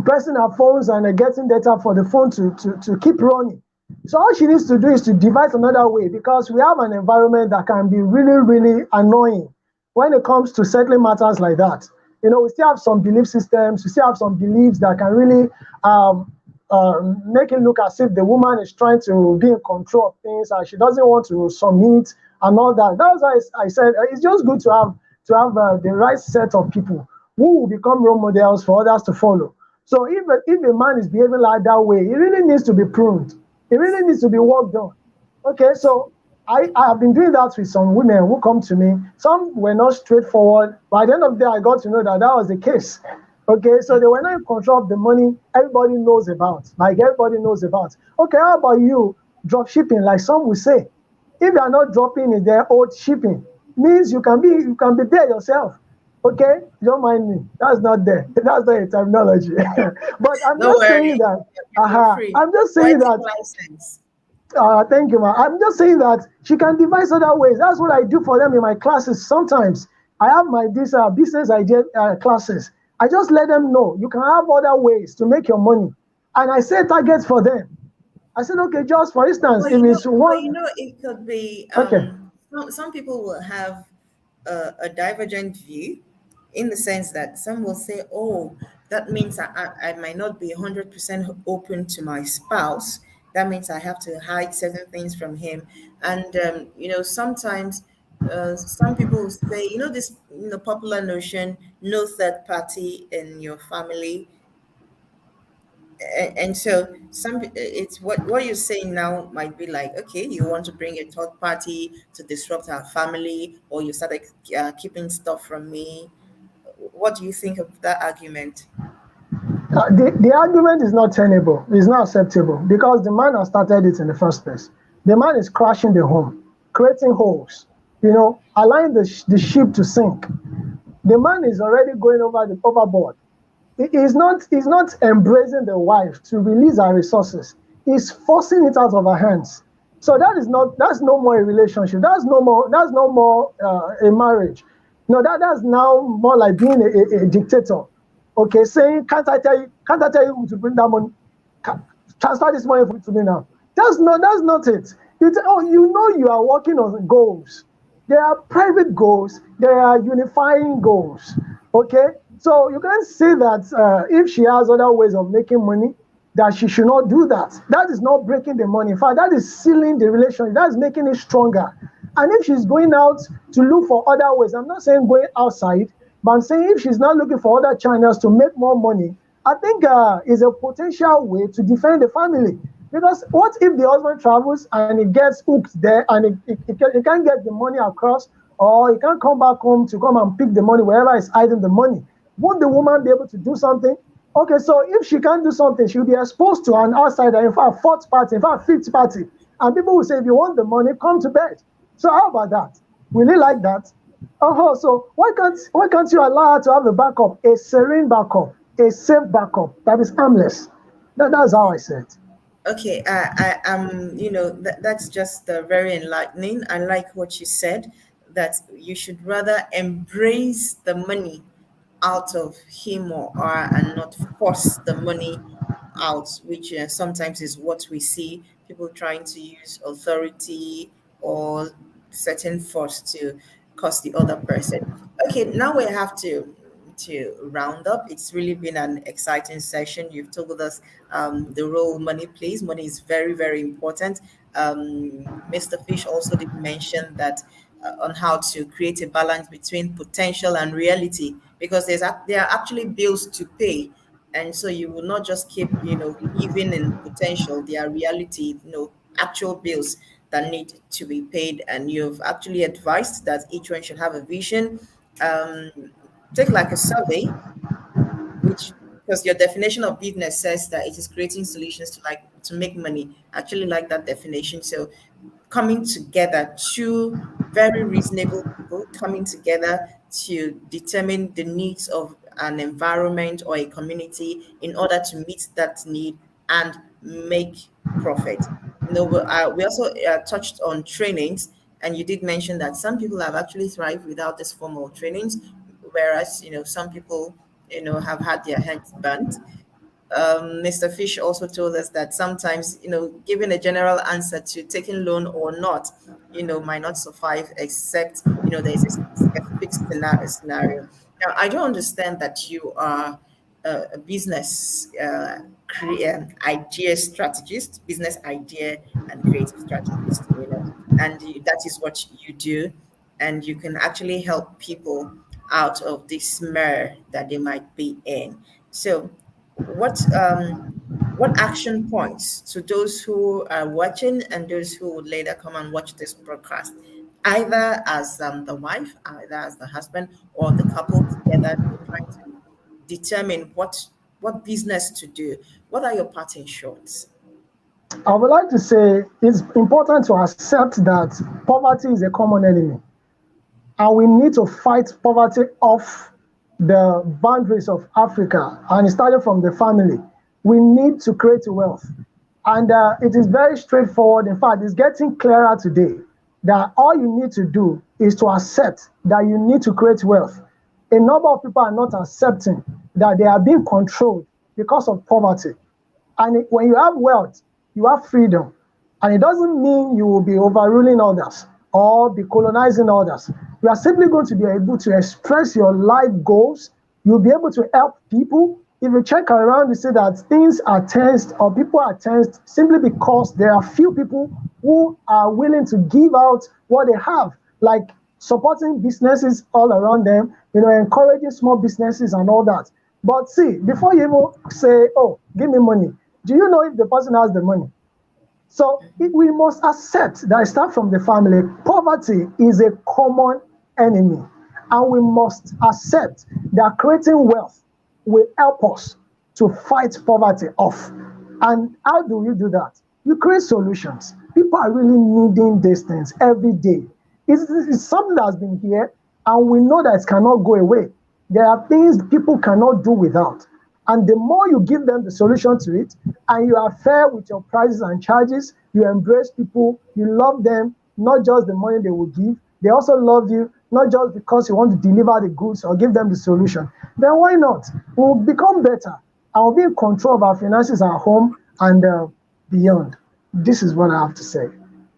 pressing her phones and getting data for the phone to keep running. So all she needs to do is to devise another way, because we have an environment that can be really, really annoying when it comes to settling matters like that. We still have some belief systems, we still have some beliefs that can really make it look as if the woman is trying to be in control of things and she doesn't want to submit and all that. That's why I said it's just good to have the right set of people who will become role models for others to follow. So if a man is behaving like that way, he really needs to be pruned. It really needs to be worked on. Okay, so I have been doing that with some women who come to me. Some were not straightforward. By the end of the day, I got to know that that was the case. Okay, so they were not in control of the money everybody knows about. Like everybody knows about. Okay, how about you drop shipping? Like some will say, if you are not dropping in their old shipping, means you can be there yourself. Okay, don't mind me. That's not there. That's not a terminology. But I'm Don't just saying worry, that. you're free. I'm just saying Poetic that. license. Thank you, ma. I'm just saying that she can devise other ways. That's what I do for them in my classes. Sometimes I have my this business idea classes. I just let them know you can have other ways to make your money, and I set targets for them. I said, okay, just for instance, if it's But one, it could be okay, some people will have a divergent view, in the sense that some will say, "Oh, that means I might not be 100% open to my spouse. That means I have to hide certain things from him." And sometimes some people will say, this popular notion, no third party in your family. And so it's what you're saying now might be like, okay, you want to bring a third party to disrupt our family, or you started keeping stuff from me. What do you think of that argument? the argument is not tenable, it's not acceptable, because the man has started it in the first place. The man is crashing the home, creating holes, allowing the ship to sink. The man is already going overboard. He's not embracing the wife to release her resources. He's forcing it out of her hands. So that's no more a relationship. That's no more a marriage. No, that's now more like being a dictator. Okay, saying, can't I tell you to bring that money? Transfer this money to me now. That's not it. You are working on goals. There are private goals, there are unifying goals. Okay, so you can't say that if she has other ways of making money, that she should not do that. That is not breaking the money. In fact, that is sealing the relationship. That is making it stronger. And if she's going out to look for other ways, I'm not saying going outside, but I'm saying if she's not looking for other channels to make more money, I think is a potential way to defend the family. Because what if the husband travels and he gets hooked there and he can't get the money across, or he can't come back home to come and pick the money wherever he's hiding the money? Won't the woman be able to do something? Okay, so if she can't do something, she'll be exposed to an outsider, in fact, fourth party, in fact, fifth party. And people will say, if you want the money, come to bed. So how about that? Will you like that? So why can't you allow her to have a backup, a serene backup, a safe backup that is harmless? That's how I say it. Okay, that's just very enlightening. I like what you said, that you should rather embrace the money out of him or her, and not force the money out, which sometimes is what we see people trying to use authority or certain force to cost the other person. Okay, now we have to round up. It's really been an exciting session. You've told us the role money plays. Money is very, very important. Mr. Fish also did mention that on how to create a balance between potential and reality, because there are actually bills to pay, and so you will not just keep living in potential. There are reality, actual bills that need to be paid, and you've actually advised that each one should have a vision. um, Take like a survey, which, because your definition of business says that it is creating solutions to make money. I actually like that definition. So coming together, two very reasonable people coming together to determine the needs of an environment or a community in order to meet that need and make profit. We also touched on trainings, and you did mention that some people have actually thrived without this formal trainings, whereas some people have had their heads burnt. Mr. Fish also told us that sometimes, giving a general answer to taking loan or not, might not suffice, except, there's a specific scenario. Now, I don't understand that you are a business idea strategist, business idea and creative strategist, and that is what you do. And you can actually help people out of this mirror that they might be in. So, what action points to those who are watching and those who would later come and watch this broadcast, either as the wife, either as the husband, or the couple together, trying to determine what business to do? What are your parting shots? I would like to say it's important to accept that poverty is a common enemy, and we need to fight poverty off the boundaries of Africa, and it started from the family. We need to create wealth. And it is very straightforward. In fact, it's getting clearer today that all you need to do is to accept that you need to create wealth. A number of people are not accepting that they are being controlled because of poverty. And when you have wealth, you have freedom. And it doesn't mean you will be overruling others or be colonizing others. You are simply going to be able to express your life goals. You'll be able to help people. If you check around, you see that things are tensed or people are tensed simply because there are few people who are willing to give out what they have, like supporting businesses all around them, encouraging small businesses and all that. But see, before you even say, oh, give me money, do you know if the person has the money? So we must accept that it starts from the family. Poverty is a common enemy, and we must accept that creating wealth will help us to fight poverty off. And how do you do that? You create solutions. People are really needing these things every day. It's something that has been here, and we know that it cannot go away. There are things people cannot do without. And the more you give them the solution to it, and you are fair with your prices and charges, you embrace people, you love them, not just the money they will give, they also love you, not just because you want to deliver the goods or give them the solution. Then why not? We'll become better. I will be in control of our finances at home and beyond. This is what I have to say.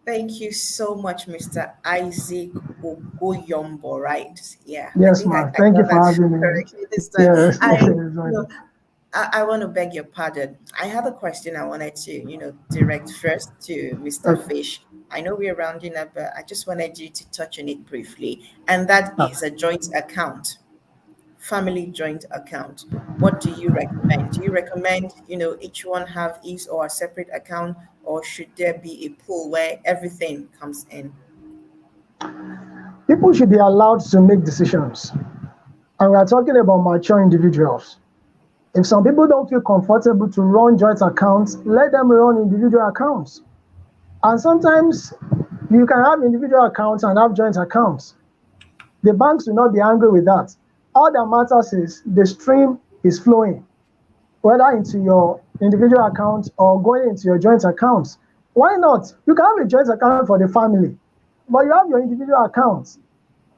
Thank you so much, Mr. Isaac Ogoyombo, right? Yeah, I Yes, think I ma'am. Thank you got for that having me. correctly this time. Yes, I, yes, you know, I want to beg your pardon. I have a question I wanted to, direct first to Mr. okay. Fish. I know we're rounding up, but I just wanted you to touch on it briefly, and that is a joint account, family joint account. What do you recommend? Do you recommend, each one have his or a separate account, or should there be a pool where everything comes in? People should be allowed to make decisions. And we are talking about mature individuals. If some people don't feel comfortable to run joint accounts, let them run individual accounts. And sometimes you can have individual accounts and have joint accounts. The banks will not be angry with that. All that matters is the stream is flowing, whether into your individual account or going into your joint accounts. Why not? You can have a joint account for the family, but you have your individual accounts.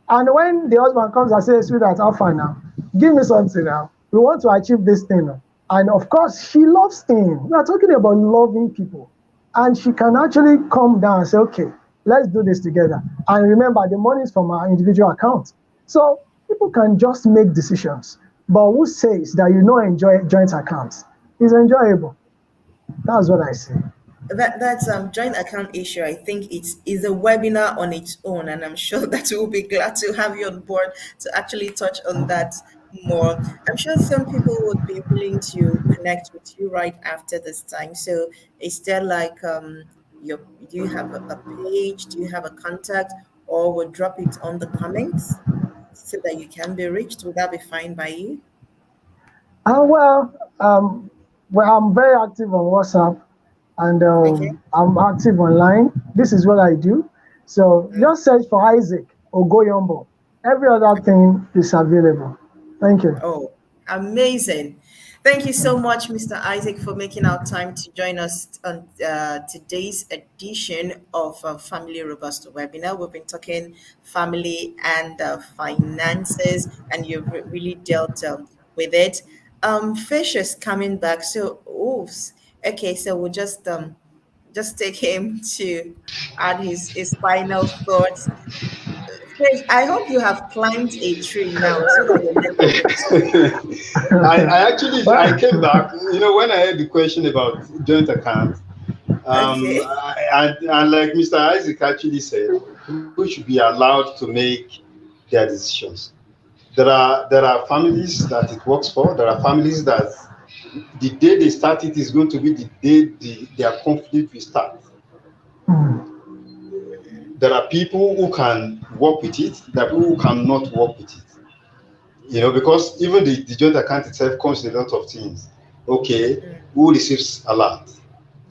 And when the husband comes and says, sweetheart, how far now? Give me something now. We want to achieve this thing. And of course, she loves him. We are talking about loving people. And she can actually come down and say, okay, let's do this together. And remember, the money is from our individual account. So people can just make decisions. But who says that you don't enjoy joint accounts? It's enjoyable. That's what I say. That's joint account issue. I think it is a webinar on its own, and I'm sure that we'll be glad to have you on board to actually touch on that more. I'm sure some people would be willing to connect with you right after this time. So is there like your do you have a page? Do you have a contact, or we'll drop it on the comments so that you can be reached? Would that be fine by you? Uh, well, um, well, I'm very active on WhatsApp, and Okay. I'm active online. This is what I do. So just search for Isaac Ogoyombo. Every other thing is available. Thank you. Oh, amazing. Thank you so much, Mr. Isaac, for making our time to join us on today's edition of Family Robust webinar. We've been talking family and finances, and you've really dealt with it. Fish is coming back. So, oops. Okay, so we'll just take him to add his final thoughts. Fish, I hope you have climbed a tree now so that your network will be stable. I Well, came back. When I heard the question about joint account, Okay. and like Mr. Isaac actually said, people should be allowed to make their decisions. There are families that it works for. There are families that the day they start it is going to be the day their conflict will start. There are people who can work with it. There are people who cannot work with it. Because even the joint account itself comes with a lot of things. Okay, who receives a lot?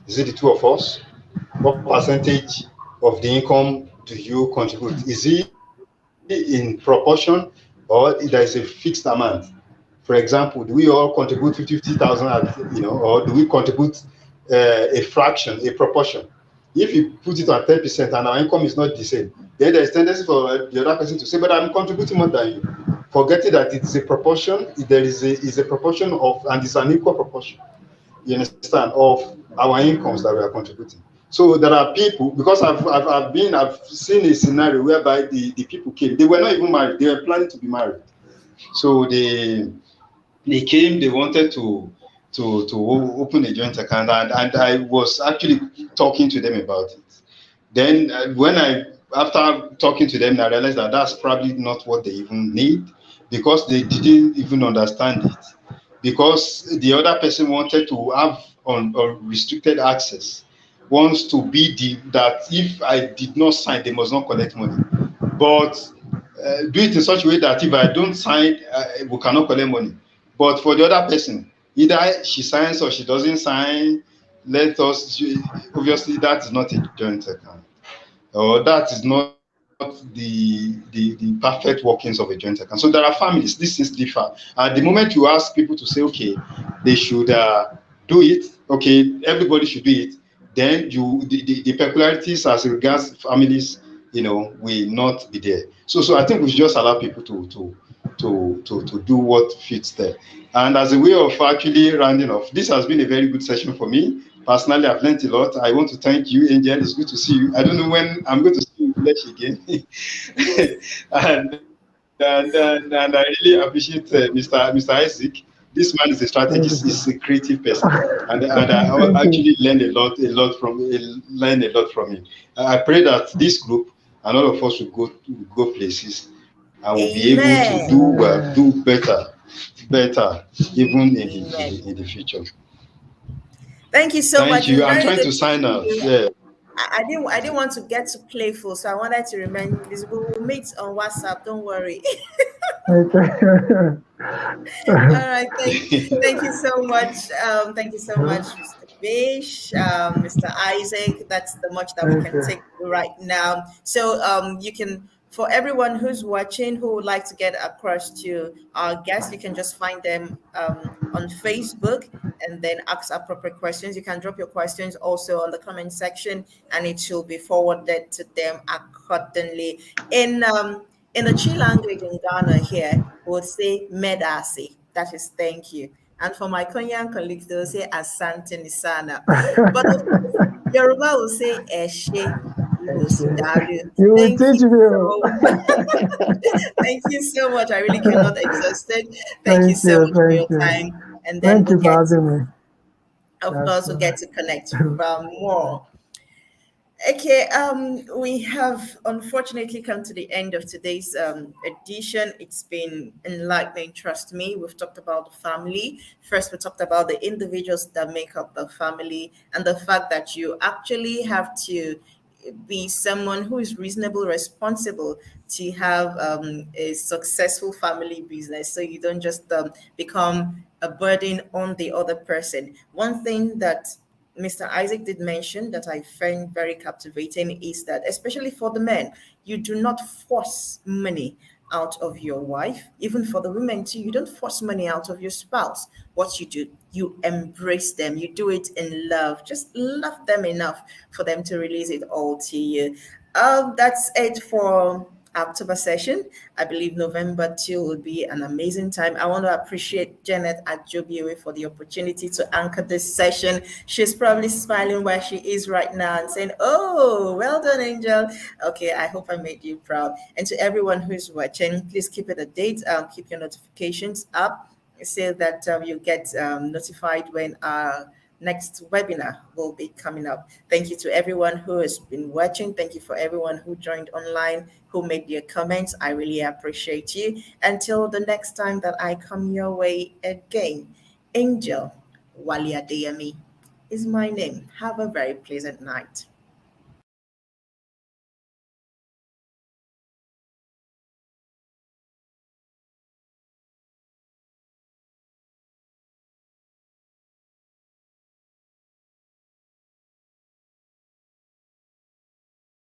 Is it the two of us? What percentage of the income do you contribute? Is it in proportion or there is a fixed amount? For example, do we all contribute 50,000, or do we contribute a fraction, a proportion? If you put it on 10% and our income is not the same, then there is tendency for the other person to say, "But I'm contributing more than you," forgetting that it's a proportion. There is a proportion of, and it's an equal proportion. You understand, of our incomes that we are contributing. So there are people, because I've seen a scenario whereby the people came. They were not even married. They were planning to be married. So they came, they wanted to open a joint account, and I was actually talking to them about it. Then when I after talking to them, I realized that that's probably not what they even need, because they didn't even understand it. Because the other person wanted to have on restricted access, wants to be that if I did not sign, they must not collect money. But do it in such a way that if I don't sign, we cannot collect money. But for the other person, either she signs or she doesn't sign. Let us Obviously that is not a joint account, or that is not the perfect workings of a joint account. So there are families, these things differ. At the moment you ask people to say, okay, they should do it, okay, everybody should do it, then the peculiarities as regards families, will not be there. So I think we should just allow people to do what fits them. And as a way of actually rounding off, this has been a very good session for me. Personally, I've learned a lot. I want to thank you, Angel. It's good to see you. I don't know when I'm going to see you flesh again. And I really appreciate Mr. Isaac. This man is a strategist. thank you, He's a sir. creative person, and I Thank you. actually learned a lot from him. I pray that this group and all of us will go places and will be able to do Amen. well, do better, even Amen. in the future. Thank you so Thank much. you. It's I'm very trying good to to sign see out. you. Yeah. I didn't want to get too playful, so I wanted to remain this. We will meet on WhatsApp. Don't worry. Okay. All right. Thank you so much. Thank you so much, Mr. Bish, Mr. Isaac. That's the much that we Thank can you. take right now. So you can, for everyone who's watching who would like to get across to our guests, you can just find them on Facebook and then ask appropriate questions. You can drop your questions also on the comment section, and it will be forwarded to them accordingly. In the Chi language in Ghana here, we would say medasi. That is thank you. And for my Kenyan colleagues, they will say asante nisana. But of course, Yoruba will say eshe iwosidalu. You will Thank teach you me. so Thank you so much. I really cannot exhaust it. Thank you Thank so you. much for your Thank you. time. And then Thank we'll you for get to, having me. of That's course, we'll get to connect all. more. Okay, we have unfortunately come to the end of today's edition. It's been enlightening, trust me. We've talked about the family. First, we talked about the individuals that make up the family and the fact that you actually have to be someone who is reasonable, responsible to have a successful family business. So you don't just become a burden on the other person. One thing that Mr. Isaac did mention that I find very captivating is that, especially for the men, you do not force money out of your wife. Even for the women, too, you don't force money out of your spouse. What you do, you embrace them, you do it in love. Just love them enough for them to release it all to you. That's it for October session. I believe November 2 will be an amazing time. I want to appreciate Janet Ajobiwe for the opportunity to anchor this session. She's probably smiling where she is right now and saying, "Oh, well done, Angel." Okay, I hope I made you proud. And to everyone who's watching, please keep it a date. Keep your notifications up so that you get notified when our next webinar will be coming up. Thank you to everyone who has been watching. Thank you for everyone who joined online, who made their comments. I really appreciate you. Until the next time that I come your way again, Angel Waliadeyemi is my name. Have a very pleasant night.